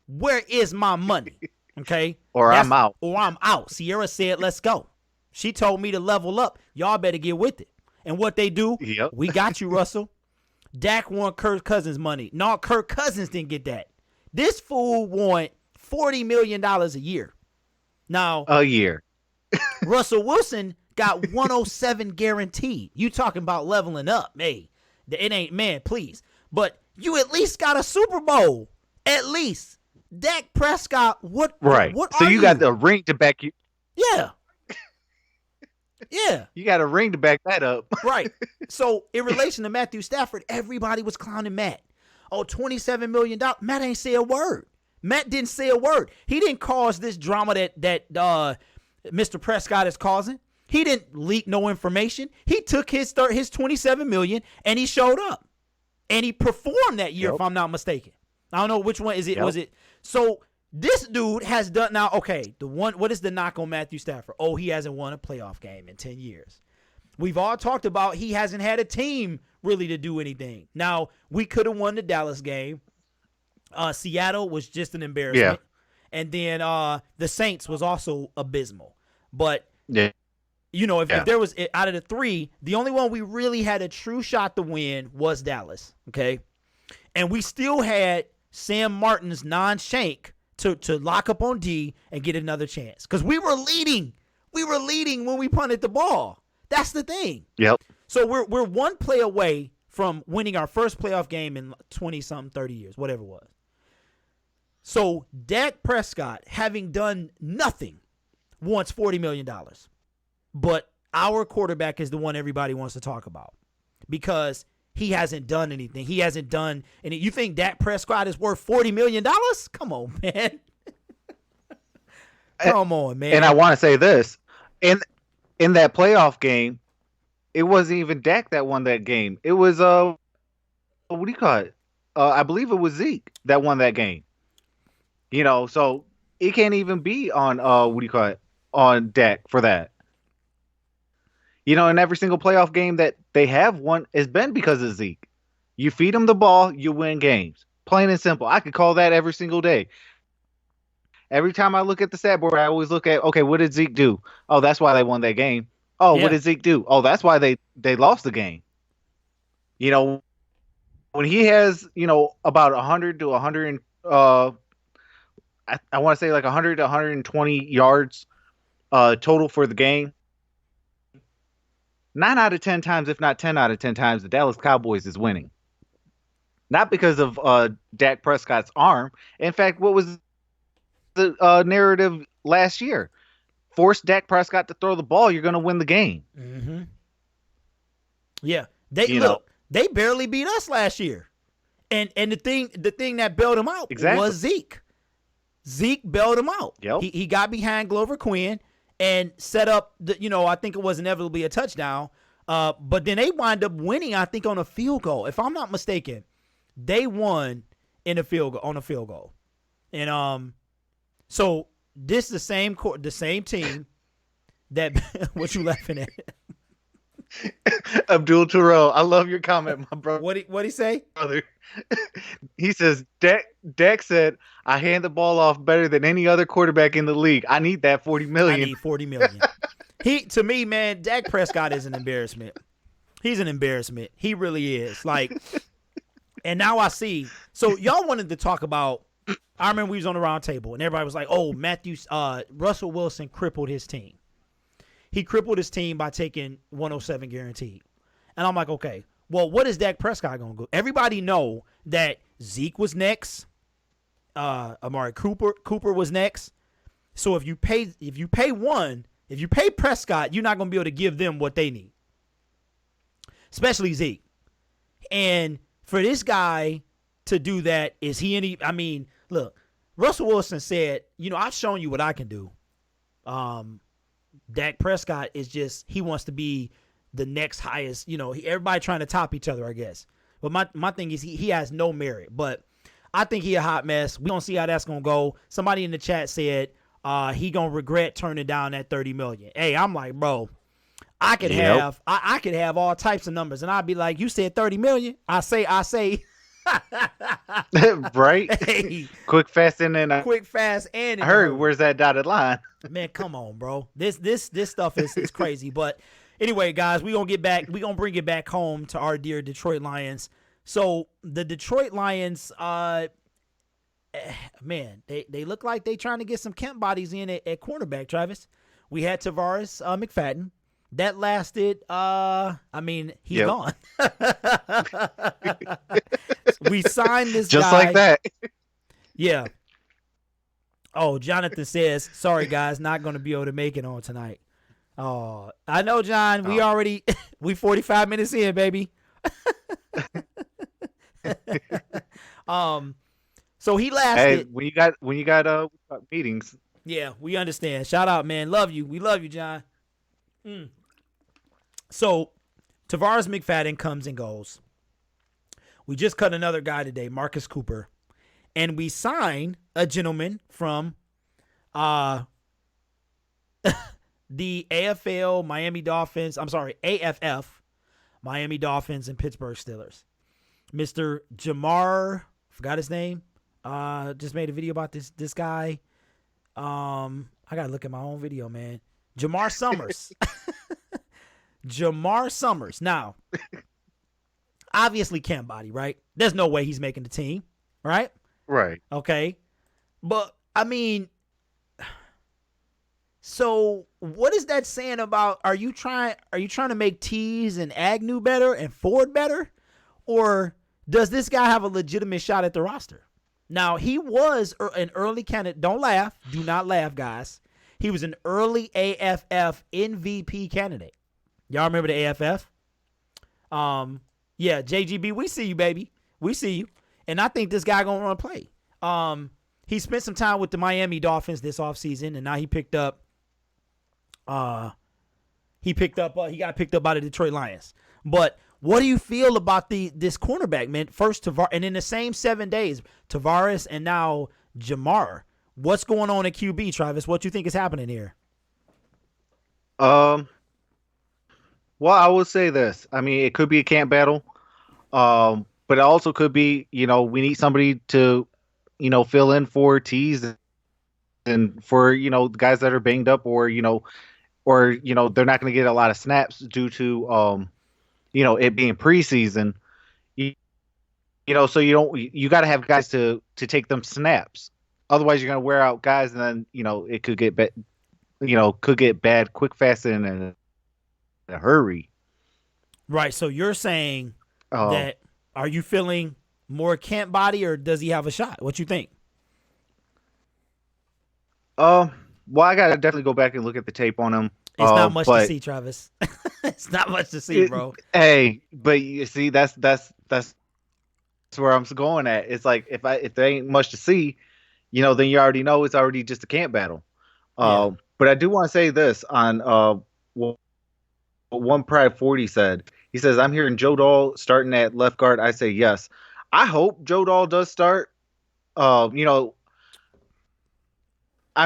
Where is my money? Okay? I'm out. Or I'm out. Sierra said, let's go. She told me to level up. Y'all better get with it. And what they do, we got you, Russell. Dak won Kirk Cousins' money. No, Kirk Cousins didn't get that. This fool won $40 million a year. Now, a year. Russell Wilson got 107 guaranteed. You talking about leveling up. Hey, it ain't, man, please. But you at least got a Super Bowl. At least. Dak Prescott, what so you got the ring to back you. Yeah. Yeah. You got a ring to back that up. Right. So in relation to Matthew Stafford, everybody was clowning Matt. Oh, $27 million. Matt ain't say a word. Matt didn't say a word. He didn't cause this drama that Mr. Prescott is causing. He didn't leak no information. He took his $27 million and he showed up. And he performed that year, if I'm not mistaken. I don't know which one is it. Was it? So this dude has done now. Okay, what is the knock on Matthew Stafford? Oh, he hasn't won a playoff game in 10 years. We've all talked about he hasn't had a team really to do anything. Now, we could have won the Dallas game. Seattle was just an embarrassment. Yeah. And then the Saints was also abysmal. But, you know, if there was, out of the three, the only one we really had a true shot to win was Dallas, okay? And we still had Sam Martin's non-shank to lock up on D and get another chance. Because we were leading. We were leading when we punted the ball. That's the thing. Yep. So we're one play away from winning our first playoff game in 20-something, 30 years, whatever it was. So Dak Prescott, having done nothing, wants $40 million. But our quarterback is the one everybody wants to talk about because he hasn't done anything. He hasn't done any. You think Dak Prescott is worth $40 million? Come on, man. Come on, man. And I want to say this. In that playoff game, it wasn't even Dak that won that game. It was, what do you call it? I believe it was Zeke that won that game. You know, so it can't even be on, on Dak for that. You know, in every single playoff game that they have won, it's been because of Zeke. You feed him the ball, you win games. Plain and simple. I could call that every single day. Every time I look at the stat board, I always look at, okay, what did Zeke do? Oh, that's why they won that game. Oh, what did Zeke do? Oh, that's why they lost the game. You know, when he has, you know, about 100 to 100, I want to say like 100 to 120 yards total for the game. 9 out of 10 times, if not 10 out of 10 times, the Dallas Cowboys is winning. Not because of Dak Prescott's arm. In fact, what was the narrative last year? Force Dak Prescott to throw the ball, you're going to win the game. Mm-hmm. Yeah. They barely beat us last year. And the thing that bailed him out was Zeke. Zeke bailed him out. Yep. He got behind Glover Quinn and set up I think it was inevitably a touchdown. But then they wind up winning, I think, on a field goal. If I'm not mistaken, they won on a field goal. And so this is the same team that what you laughing at? Abdul Terrell, I love your comment, my brother. What he say? Brother. He says Dak said, I hand the ball off better than any other quarterback in the league. I need that $40 million. I need $40 million. To me, man, Dak Prescott is an embarrassment. He's an embarrassment. He really is. Like, and now I see. So y'all wanted to talk about. I remember we was on the round table and everybody was like, "Oh, Russell Wilson crippled his team. He crippled his team by taking 107 guaranteed." And I'm like, okay, well, what is Dak Prescott gonna do? Everybody know that Zeke was next. Amari Cooper was next. So if you pay Prescott, you're not gonna be able to give them what they need, especially Zeke. And for this guy to do that, is he any? I mean, look, Russell Wilson said, I've shown you what I can do. Dak Prescott is just, he wants to be the next highest, everybody trying to top each other, I guess. But my thing is he has no merit. But I think he a hot mess. We don't see how that's going to go. Somebody in the chat said, he gonna regret turning down that $30 million. Hey, I'm like, bro, I could I could have all types of numbers, and I'd be like, you said $30 million. I say. Right? Hey, Quick, fast, and quick, fast, and I heard. Where's that dotted line? Man, come on, bro. This stuff is crazy. But anyway, guys, we gonna bring it back home to our dear Detroit Lions. So the Detroit Lions, man, they look like they trying to get some camp bodies in at cornerback, Travis. We had Tavares McFadden. That lasted, he's gone. We signed this just guy. like that. Yeah. Oh, Jonathan says, sorry, guys, not going to be able to make it on tonight. Oh, I know, John. We 45 minutes in, baby. So he lasted. Hey, when you got meetings. Yeah, we understand. Shout out, man. Love you. We love you, John. So Tavares McFadden comes and goes. We just cut another guy today, Marcus Cooper. And we sign a gentleman from the AFL Miami Dolphins. I'm sorry, AFF Miami Dolphins and Pittsburgh Steelers. Mr. Jamar, forgot his name. Just made a video about this guy. I gotta look at my own video, man. Jamar Summers. Jamar Summers. Now, obviously camp body, right? There's no way he's making the team, right? Right. Okay. But I mean, so what is that saying about, are you trying to make Tease and Agnew better and Ford better? Or does this guy have a legitimate shot at the roster? Now, he was an early candidate. Don't laugh. Do not laugh, guys. He was an early AFF MVP candidate. Y'all remember the AFF? Yeah, JGB, we see you, baby. We see you. And I think this guy going to run play. He spent some time with the Miami Dolphins this offseason, and now he got picked up by the Detroit Lions. But what do you feel about this cornerback, man? First Tavares, and in the same 7 days, Tavares and now Jamar. What's going on at QB, Travis? What you think is happening here? Well, I will say this. I mean, it could be a camp battle, but it also could be, we need somebody to, fill in for Tees and for, the guys that are banged up or they're not going to get a lot of snaps due to, it being preseason. So you got to have guys to take them snaps. Otherwise, you're going to wear out guys, and then it could get bad quick, fast, and in a hurry. Right. So you're saying that, are you feeling more camp body, or does he have a shot? What you think? Well, I got to definitely go back and look at the tape on him. It's not much to see, Travis. It's not much to see, bro. Hey, but you see, that's where I'm going at. It's like if there ain't much to see, then you already know it's already just a camp battle. Yeah. But I do want to say this on what One Pride 40 said. He says, I'm hearing Joe Dahl starting at left guard. I say yes. I hope Joe Dahl does start. I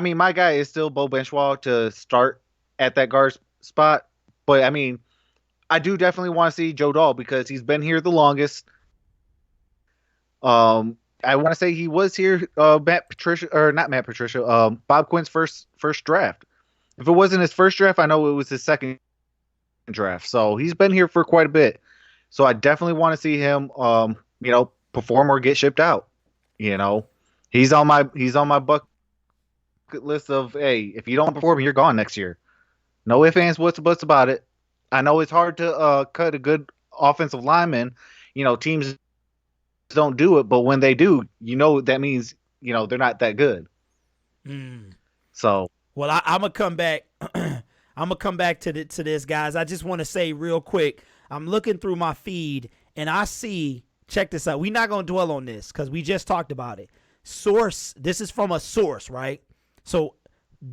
mean, my guy is still Bo Benchwall to start at that guard spot. But, I mean, I do definitely want to see Joe Dahl because he's been here the longest. I want to say he was here, Bob Quinn's first draft. If it wasn't his first draft, I know it was his second draft. So he's been here for quite a bit. So I definitely want to see him, perform or get shipped out. He's on my bucket list of, hey, if you don't perform, you're gone next year. No ifs, ands, what's about it. I know it's hard to cut a good offensive lineman. Teams don't do it, but when they do, that means they're not that good. So, well, I'm gonna come back. I'm gonna come back to this, guys. I just want to say real quick. I'm looking through my feed and I see. Check this out. We're not gonna dwell on this because we just talked about it. Source. This is from a source, right? So,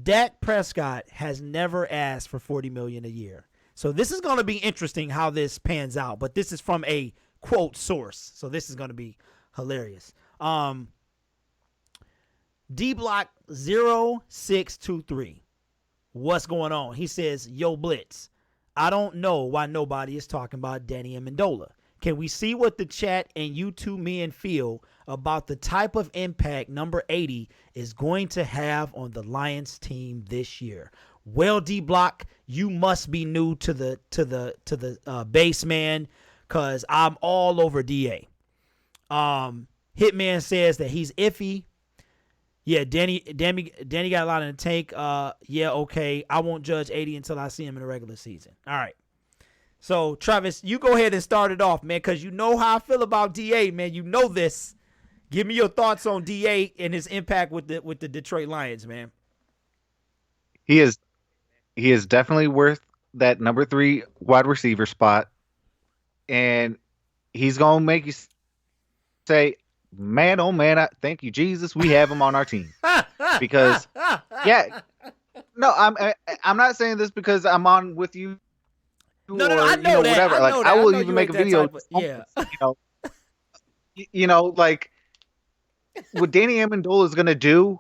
Dak Prescott has never asked for $40 million a year. So this is gonna be interesting how this pans out. But this is from a quote source, so this is going to be hilarious. D Block 0623. What's going on? He says, yo, Blitz. I don't know why nobody is talking about Danny Amendola. Can we see what the chat and you two men feel about the type of impact number 80 is going to have on the Lions team this year? Well, D Block, you must be new to the base, man, because I'm all over DA. Hitman says that he's iffy. Yeah, Danny got a lot in the tank. Yeah, okay. I won't judge 80 until I see him in the regular season. All right. So, Travis, you go ahead and start it off, man, because you know how I feel about DA, man. You know this. Give me your thoughts on DA and his impact with the Detroit Lions, man. He is definitely worth that number 3 wide receiver spot, and he's gonna make you say, "Man, oh man, thank you, Jesus, we have him on our team." Because, yeah, no, I'm not saying this because I'm on with you. No, I know that. Whatever. I will even make a video. Yeah. Like what Danny Amendola is gonna do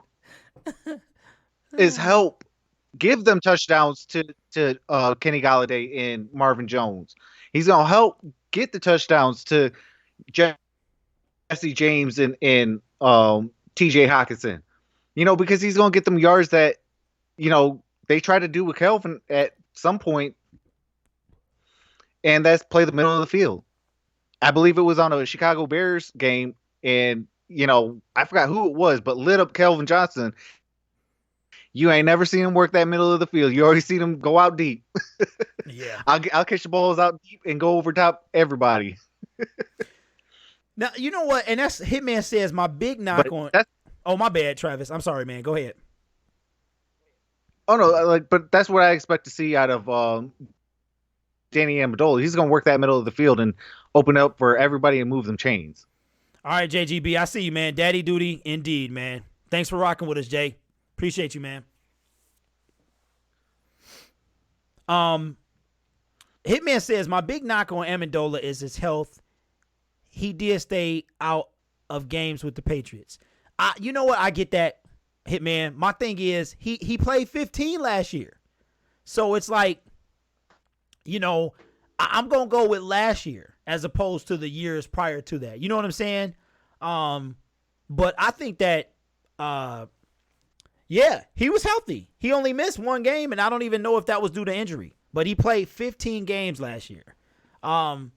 is help give them touchdowns to Kenny Golladay and Marvin Jones. He's gonna help get the touchdowns to Jesse James and TJ Hawkinson. Because he's gonna get them yards that they try to do with Kelvin at some point. And that's play the middle of the field. I believe it was on a Chicago Bears game, and I forgot who it was, but lit up Kelvin Johnson. You ain't never seen him work that middle of the field. You already seen him go out deep. Yeah, I'll catch the balls out deep and go over top everybody. Now you know what, and that's Hitman says my big knock on. Oh, my bad, Travis. I'm sorry, man. Go ahead. Oh no, but that's what I expect to see out of Danny Amendola. He's going to work that middle of the field and open up for everybody and move them chains. All right, JGB, I see you, man. Daddy duty, indeed, man. Thanks for rocking with us, Jay. Appreciate you, man. Hitman says, my big knock on Amendola is his health. He did stay out of games with the Patriots. You know what? I get that, Hitman. My thing is, he played 15 last year. So it's like, I'm going to go with last year as opposed to the years prior to that. You know what I'm saying? But I think that, he was healthy. He only missed one game, and I don't even know if that was due to injury. But he played 15 games last year. And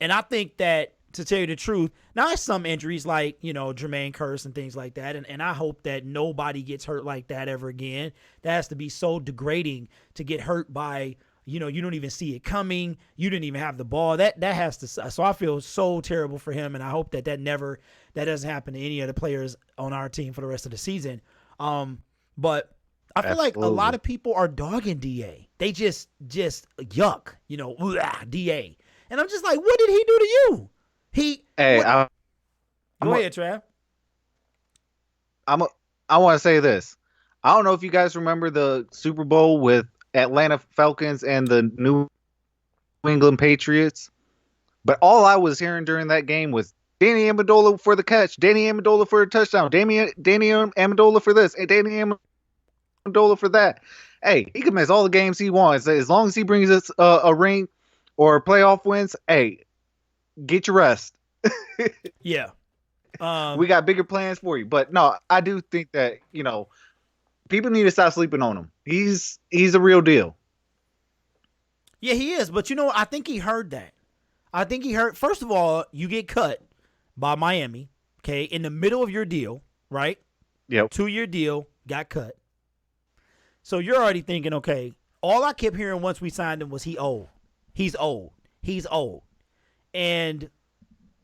I think that, to tell you the truth, now there's some injuries like, Jermaine Kearse and things like that. And I hope that nobody gets hurt like that ever again. That has to be so degrading to get hurt by, you don't even see it coming. You didn't even have the ball. That has to. So I feel so terrible for him, and I hope that doesn't happen to any of the players on our team for the rest of the season. But I feel like a lot of people are dogging DA. They just yuck, DA. And I'm just like, what did he do to you? Go ahead, Trav. I want to say this. I don't know if you guys remember the Super Bowl with Atlanta Falcons and the New England Patriots, but all I was hearing during that game was Danny Amendola for the catch, Danny Amendola for a touchdown, Danny Amendola for this, and Danny Amendola for that. Hey, he can miss all the games he wants as long as he brings us a ring or playoff wins. Hey, get your rest. Yeah, we got bigger plans for you. But no, I do think that people need to stop sleeping on him. He's a real deal. Yeah, he is. But I think he heard that. I think he heard. First of all, you get cut by Miami, okay, in the middle of your deal, right? Yep. 2-year deal, got cut. So you're already thinking, okay, all I kept hearing once we signed him was he's old. He's old. And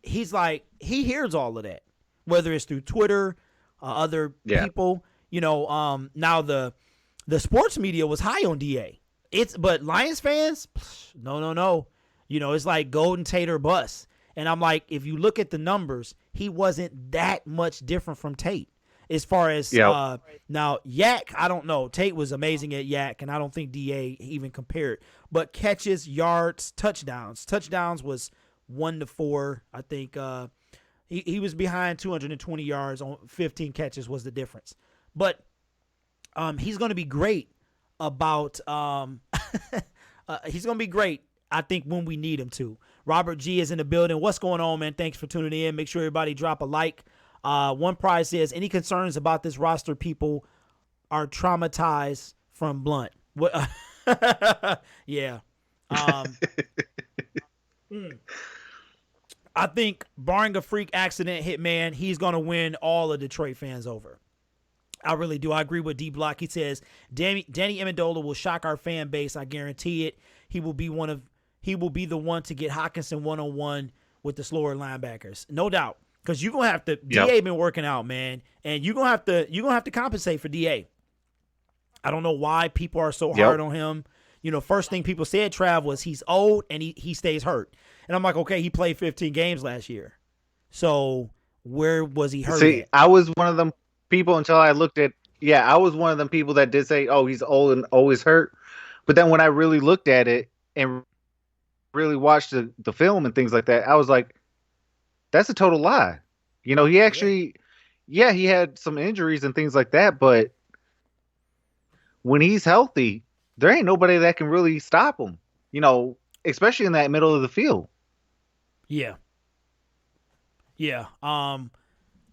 he's like, he hears all of that, whether it's through Twitter, other people. Now the sports media was high on DA. But Lions fans, no. It's like Golden Tate or bust. And I'm like, if you look at the numbers, he wasn't that much different from Tate. As far as now, Yak, I don't know. Tate was amazing at Yak, and I don't think DA even compared. But catches, yards, touchdowns. Touchdowns was 1 to 4. I think He was behind 220 yards on 15 catches was the difference. But he's going to be great about he's going to be great, I think, when we need him to. Robert G is in the building. What's going on, man? Thanks for tuning in. Make sure everybody drop a like. One Prize says, any concerns about this roster? People are traumatized from Blunt. What? Yeah. I think, barring a freak accident, Hitman, he's going to win all of Detroit fans over. I really do. I agree with D Block. He says Danny Amendola will shock our fan base. I guarantee it. He will be the one to get Hockenson 1-on-1 with the slower linebackers. No doubt. Because you're gonna have to DA been working out, man. And you're gonna have to compensate for DA. I don't know why people are so hard on him. You know, first thing people said, Trav, was he's old and he stays hurt. And I'm like, okay, he played 15 games last year. So where was he hurt? See, I was one of them people until I looked at I was one of them people that did say, oh, he's old and always hurt. But then when I really looked at it and really watched the film and things like that, I was like, that's a total lie. You know, he actually he had some injuries and things like that, but when he's healthy, there ain't nobody that can really stop him, you know, especially in that middle of the field. Yeah. Yeah. Why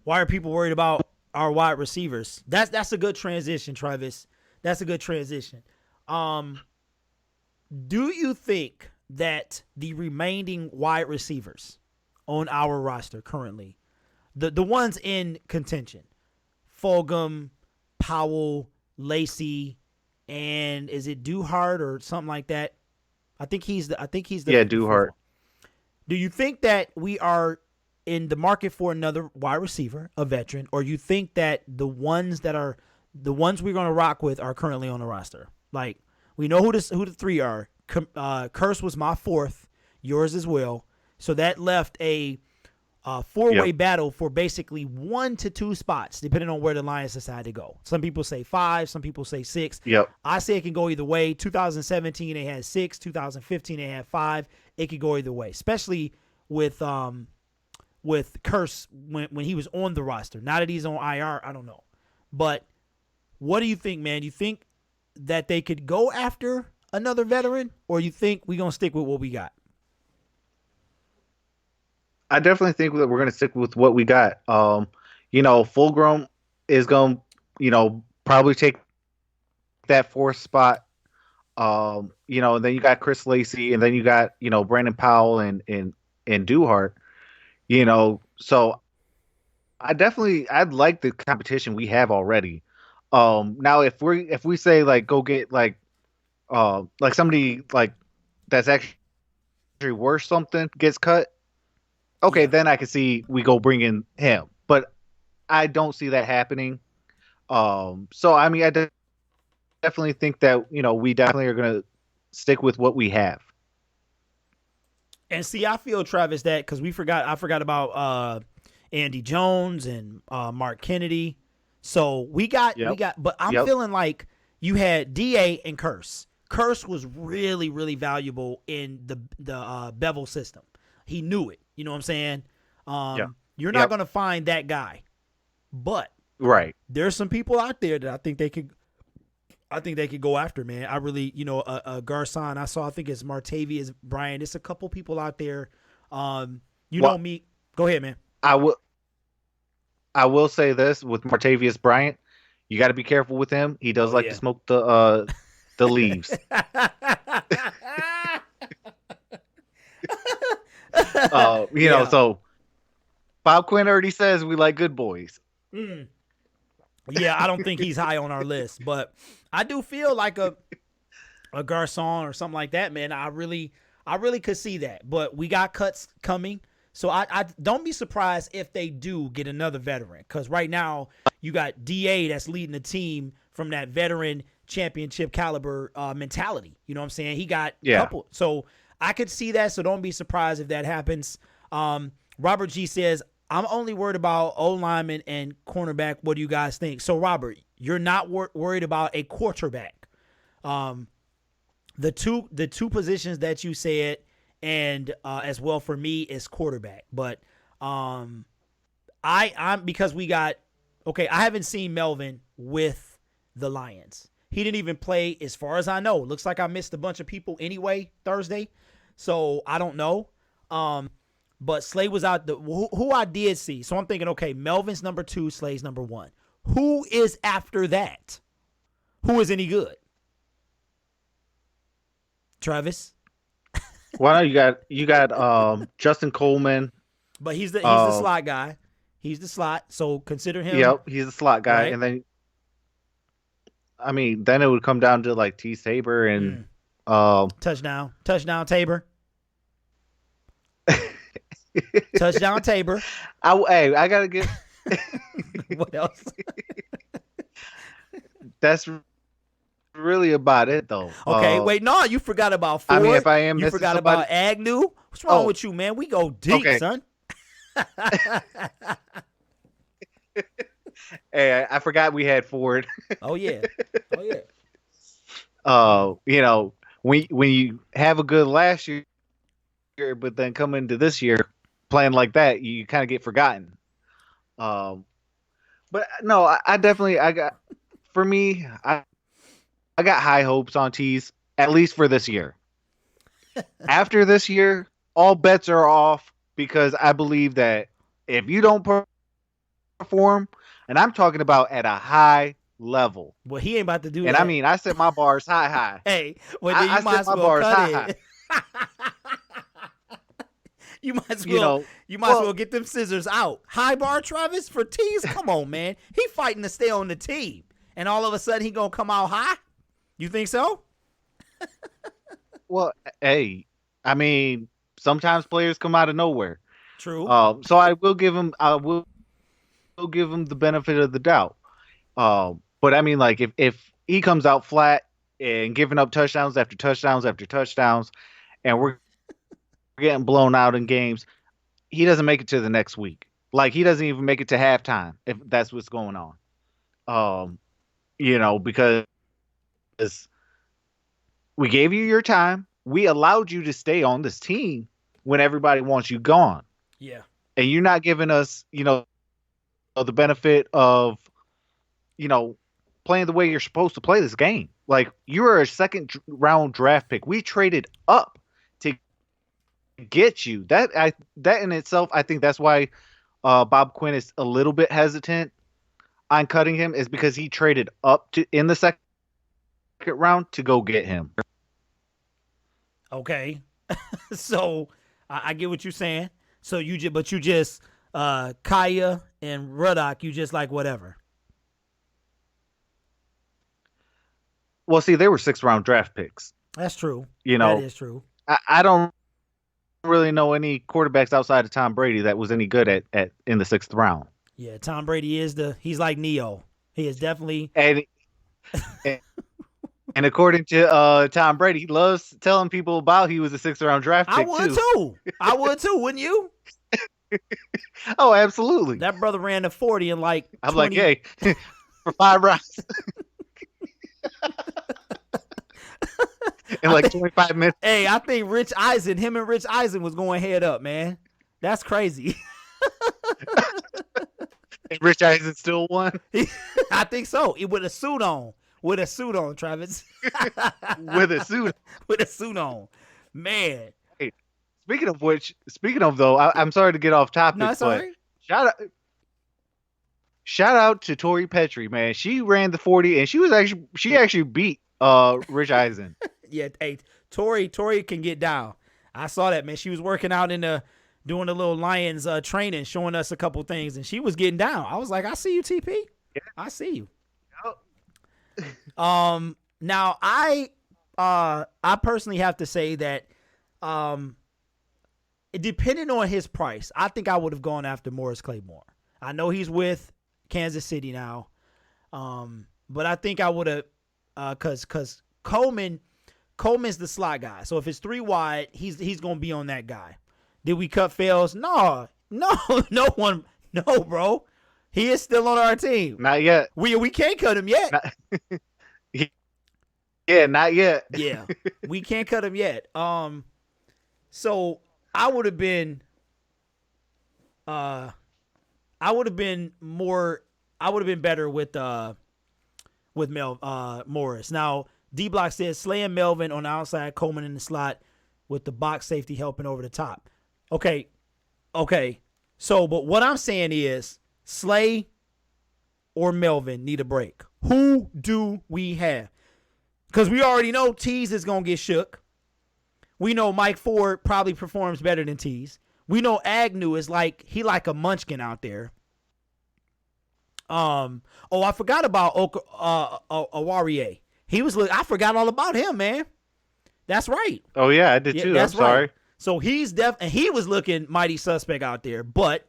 are people worried about our wide receivers? That's a good transition, Travis. That's a good transition. Do you think that the remaining wide receivers on our roster currently, the ones in contention, Fulgham, Powell, Lacey, and is it Duhart or something like that? I think he's the Duhart. Do you think that we are in the market for another wide receiver, a veteran, or you think that the ones we're going to rock with are currently on the roster? Like, we know who the three are. Curse was my fourth, yours as well. So that left a four-way battle for basically 1 to 2 spots, depending on where the Lions decide to go. Some people say 5, some people say 6. Yep. I say it can go either way. 2017 they had 6, 2015 they had 5. It could go either way, especially with Curse when he was on the roster. Now that he's on IR, I don't know. But what do you think, man? You think that they could go after another veteran, or you think we're going to stick with what we got? I definitely think that we're going to stick with what we got. You know, Fulgham is going to, you know, probably take that 4th spot. You know, and then you got Chris Lacey, and then you got, you know, Brandon Powell and Duhart. You know, so I'd like the competition we have already. Now if we say like go get like somebody like that's actually worth something gets cut, okay, then I can see we go bring in him. But I don't see that happening. So I mean, I definitely think that, you know, we definitely are going to stick with what we have. And see, I feel, Travis, that because I forgot about Andy Jones and Mark Kennedy. So we got, but I'm feeling like you had DA and Curse. Curse was really, really valuable in the Bevel system. He knew it. You know what I'm saying? You're not going to find that guy, but there's some people out there that I think they could go after, man. I really, you know, Garcon, I think it's Martavius Bryant. It's a couple people out there. You know me. Go ahead, man. I will say this with Martavius Bryant, you got to be careful with him. He does to smoke the leaves. You know, so Bob Quinn already says we like good boys. Yeah, I don't think he's high on our list, but I do feel like a Garcon or something like that, man. I really could see that, but we got cuts coming. So I don't be surprised if they do get another veteran, because right now you got DA that's leading the team from that veteran championship caliber mentality. You know what I'm saying? He got a couple. So I could see that, so don't be surprised if that happens. Robert G says, I'm only worried about O-lineman and cornerback. What do you guys think? So, Robert, you're not worried about a quarterback. The two positions that you said, and as well for me, is quarterback. But I'm because we got okay. I haven't seen Melvin with the Lions. He didn't even play, as far as I know. Looks like I missed a bunch of people anyway Thursday, so I don't know. But Slay was out. Who I did see. So I'm thinking, okay, Melvin's number 2, Slay's number 1. Who is after that? Who is any good? Travis. Well, you got Justin Coleman. But he's the slot guy. He's the slot. So consider him. Yep, he's the slot guy. Right. And then, I mean, then it would come down to like T. Saber and touchdown Tabor. Touchdown Tabor. I gotta get. What else? That's really about it, though. Okay, wait, no, you forgot about Ford. I mean, if I am, you forgot about Agnew. What's wrong with you, man? We go deep, son. Hey, I forgot we had Ford. Oh yeah. You know, when you have a good last year, but then come into this year playing like that, you kind of get forgotten. But no, I definitely I got high hopes on Tees, at least for this year. After this year, all bets are off because I believe that if you don't perform, and I'm talking about at a high level. Well, he ain't about to do that. And I mean, I set my bars high. Hey, well, then you might as well cut it. You might as well. You might as well get them scissors out. High bar, Travis, for Tees. Come on, man. He fighting to stay on the team, and all of a sudden he gonna come out high. You think so? Well, hey, I mean, sometimes players come out of nowhere. True. So I will give him. I will give him the benefit of the doubt. But I mean, like if he comes out flat and giving up touchdowns after touchdowns after touchdowns, and we're getting blown out in games, he doesn't make it to the next week. Like he doesn't even make it to halftime if that's what's going on. You know, because we gave you your time, we allowed you to stay on this team when everybody wants you gone. Yeah, and you're not giving us, you know, the benefit of, you know, playing the way you're supposed to play this game. Like you were a second round draft pick. We traded up to get you. That in itself, I think that's why Bob Quinn is a little bit hesitant on cutting him, is because he traded up to in the second round to go get him. Okay, so I get what you're saying. So you just Kaya and Ruddock, you just like whatever. Well, see, they were 6th round draft picks. That's true. You know, that is true. I don't really know any quarterbacks outside of Tom Brady that was any good at in the 6th round. Yeah, Tom Brady he's like Neo. He is definitely and according to Tom Brady, he loves telling people about he was a 6th round draft pick. I would too, wouldn't you? Oh, absolutely. That brother ran to 40 in like 20. I'm like, hey, for 5 rounds. In like 25 minutes. Hey, I think him and Rich Eisen was going head up, man. That's crazy. And Rich Eisen still won? I think so. With a suit on. Travis. With a suit on. Man. Hey, speaking of though, I'm sorry to get off topic, no, but right. Shout out to Tori Petrie, man. She ran the 40 and she actually beat Rich Eisen. Yeah, hey, Tori can get down. I saw that, man. She was working out doing a little Lions training, showing us a couple things, and she was getting down. I was like, I see you, TP. Yeah. I see you. Yep. Now I personally have to say that depending on his price, I think I would have gone after Morris Claiborne. I know he's with Kansas City now, but I think I would have because Coleman's the slot guy. So if it's 3 wide, he's gonna be on that guy. Did we cut Fails? No one. No, bro. He is still on our team. Not yet. We can't cut him yet. Yeah, not yet. Yeah, we can't cut him yet. So I would have been. I I would have been more. I would have been better with Morris. Now D Block says Slay and Melvin on the outside, Coleman in the slot with the box safety helping over the top. Okay. So, but what I'm saying is Slay or Melvin need a break. Who do we have? Because we already know Tease is going to get shook. We know Mike Ford probably performs better than Tease. We know Agnew is like a munchkin out there. I forgot about Awarie. I forgot all about him, man. That's right. Oh yeah, I did too. I'm sorry. Right. So he's and he was looking mighty suspect out there, but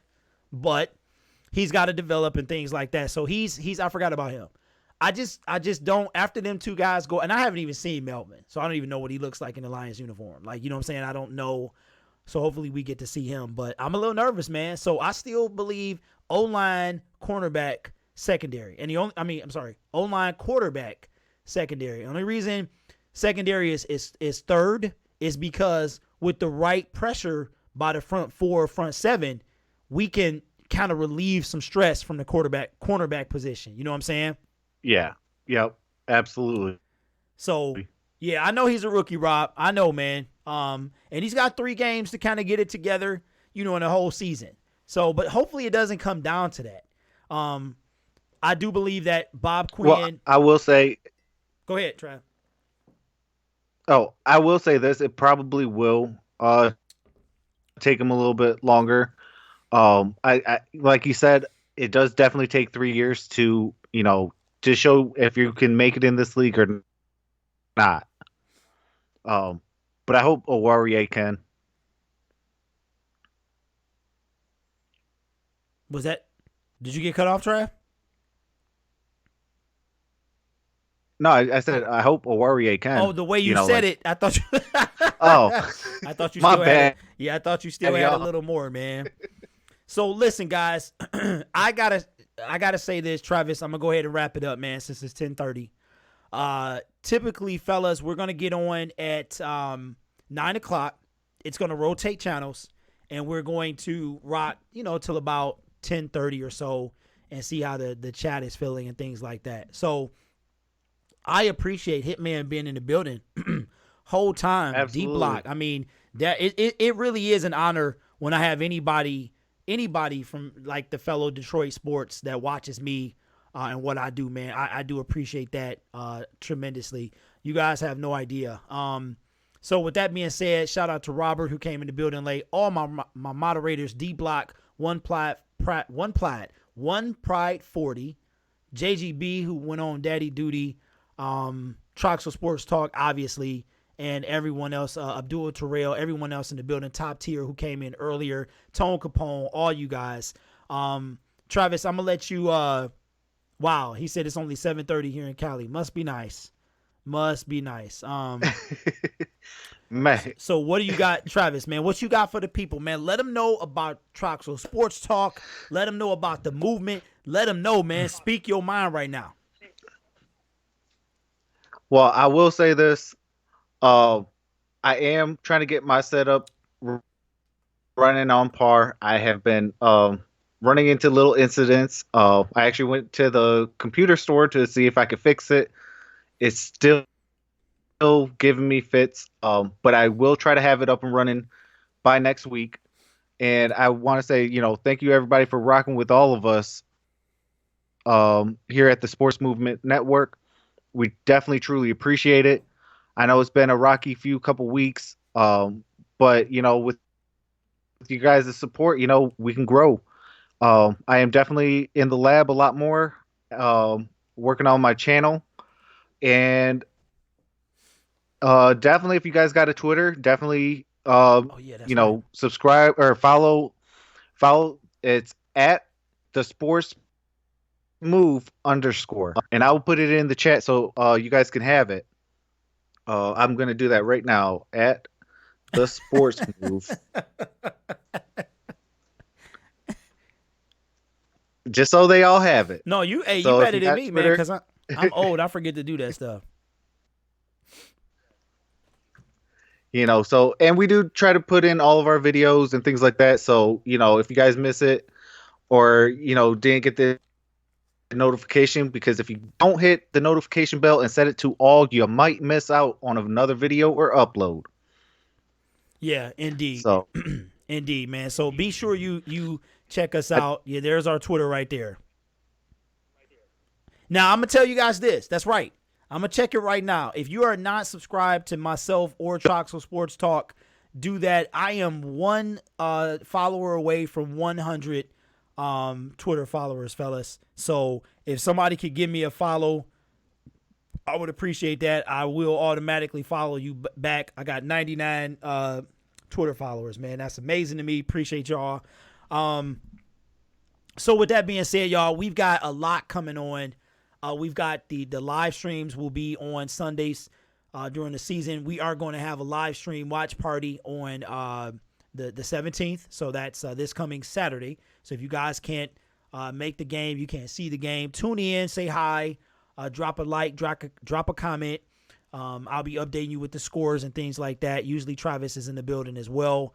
he's got to develop and things like that. So I forgot about him. I just don't, after them two guys go, and I haven't even seen Melvin, so I don't even know what he looks like in the Lions uniform. Like, you know what I'm saying? I don't know. So hopefully we get to see him, but I'm a little nervous, man. So I still believe O-line, cornerback, secondary. And O-line, quarterback, secondary. Only reason secondary is third is because with the right pressure by the front four, front seven, we can kind of relieve some stress from the cornerback position. You know what I'm saying? Yeah. Yep. Absolutely. So, yeah, I know he's a rookie, Rob. I know, man. And he's got 3 games to kind of get it together, in the whole season. So, but hopefully it doesn't come down to that. I do believe that Bob Quinn. Well, I will say. Go ahead, Trav. Oh, I will say this. It probably will take him a little bit longer. I like you said, it does definitely take 3 years to, to show if you can make it in this league or not. But I hope Awarie can. Did you get cut off, Trav? No, I said I hope Awarie can. Oh, the way you said it, I thought you. Oh, I thought you my still bad. had. Yeah, I thought you still had a little more, man. So listen, guys, I gotta say this, Travis. I'm gonna go ahead and wrap it up, man, since it's 10:30. Typically, fellas, we're gonna get on at 9:00. It's gonna rotate channels, and we're going to rock, till about 10:30 or so, and see how the chat is feeling and things like that. So I appreciate Hitman being in the building whole time. Absolutely. D-Block. I mean, that it really is an honor when I have anybody from like the fellow Detroit sports that watches me and what I do, man. I do appreciate that tremendously. You guys have no idea. So with that being said, shout out to Robert who came in the building late. All my moderators, D-Block, One Pride 40, JGB who went on daddy duty, TROXEL'S Sports Talk, obviously, and everyone else, Abdul Terrell, everyone else in the building, top tier who came in earlier, Tone Capone, all you guys. Travis, I'm going to let you, wow, he said it's only 7:30 here in Cali. Must be nice. Man. So what do you got, Travis, man? What you got for the people, man? Let them know about TROXEL'S Sports Talk. Let them know about the movement. Let them know, man. Speak your mind right now. Well, I will say this. I am trying to get my setup running on par. I have been running into little incidents. I actually went to the computer store to see if I could fix it. It's still giving me fits, but I will try to have it up and running by next week. And I want to say, thank you everybody for rocking with all of us here at the Sports Movement Network. We definitely truly appreciate it. I know it's been a rocky couple weeks, but with you guys' support, we can grow. I am definitely in the lab a lot more, working on my channel, and definitely if you guys got a Twitter, definitely right. subscribe or follow. It's at the Sports Move _ and I will put it in the chat so you guys can have it. I'm gonna do that right now at the Sports Move. Just so they all have it. No, you So better if you than got me, Twitter, man, because I'm old. I forget to do that stuff. So, and we do try to put in all of our videos and things like that. So, if you guys miss it, or didn't get the notification, because if you don't hit the notification bell and set it to all, you might miss out on another video or upload. Yeah, indeed. So Indeed, man. So be sure you check us out. Yeah, there's our Twitter right there. Now, I'm going to tell you guys this. That's right. I'm going to check it right now. If you are not subscribed to myself or Troxel Sports Talk, do that. I am one follower away from 100 Twitter followers, fellas. So if somebody could give me a follow, I would appreciate that. I will automatically follow you back. I got 99 Twitter followers, man. That's amazing to me. Appreciate y'all. So with that being said, y'all, we've got a lot coming on. We've got the live streams will be on Sundays during the season. We are going to have a live stream watch party on the 17th. So that's this coming Saturday. So if you guys can't make the game, you can't see the game, tune in, say hi, drop a like, drop a comment. I'll be updating you with the scores and things like that. Usually Travis is in the building as well.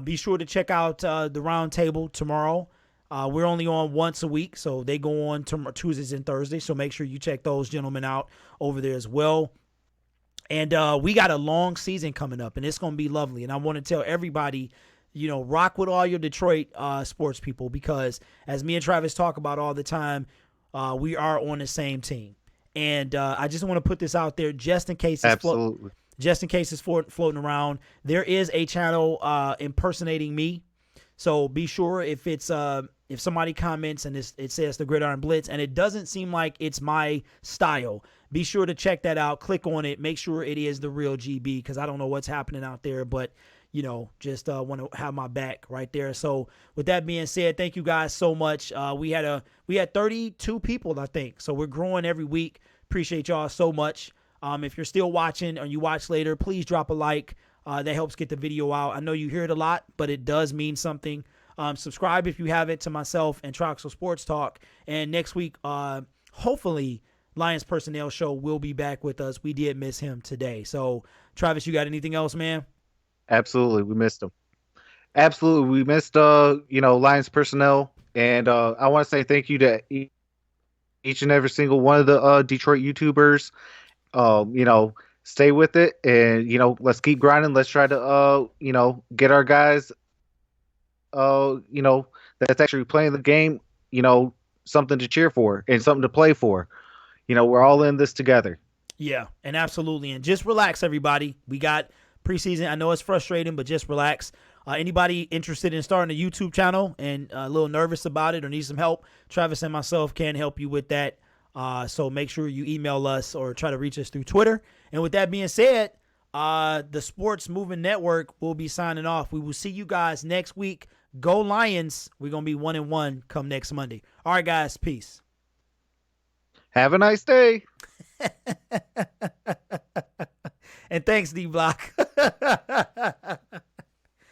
Be sure to check out the round table tomorrow. We're only on once a week, so they go on Tuesdays and Thursdays. So make sure you check those gentlemen out over there as well. And we got a long season coming up, and it's going to be lovely. And I want to tell everybody, rock with all your Detroit sports people, because as me and Travis talk about all the time, we are on the same team. And I just want to put this out there just in case it's floating around. There is a channel impersonating me. So be sure if it's if somebody comments and it says the Gridiron Blitz and it doesn't seem like it's my style, be sure to check that out. Click on it. Make sure it is the real GB, because I don't know what's happening out there, but just want to have my back right there. So with that being said, thank you guys so much. We had 32 people, I think. So we're growing every week. Appreciate y'all so much. If you're still watching or you watch later, please drop a like. That helps get the video out. I know you hear it a lot, but it does mean something. Subscribe if you haven't to myself and Troxel Sports Talk. And next week, hopefully, Lions Personnel Show will be back with us. We did miss him today. So, Travis, you got anything else, man? absolutely, we missed him. Absolutely, we missed Lions Personnel, and I want to say thank you to each and every single one of the Detroit YouTubers. Stay with it, and let's keep grinding. Let's try to get our guys that's actually playing the game, something to cheer for and something to play for. We're all in this together. Yeah, and absolutely. And just relax, everybody. We got preseason. I know it's frustrating, but just relax. Anybody interested in starting a YouTube channel and a little nervous about it or need some help, Travis and myself can help you with that. So make sure you email us or try to reach us through Twitter. And with that being said, the Sports Movement Network will be signing off. We will see you guys next week. Go Lions. We're going to be 1-1 come next Monday. All right, guys. Peace. Have a nice day. And thanks, D-Block.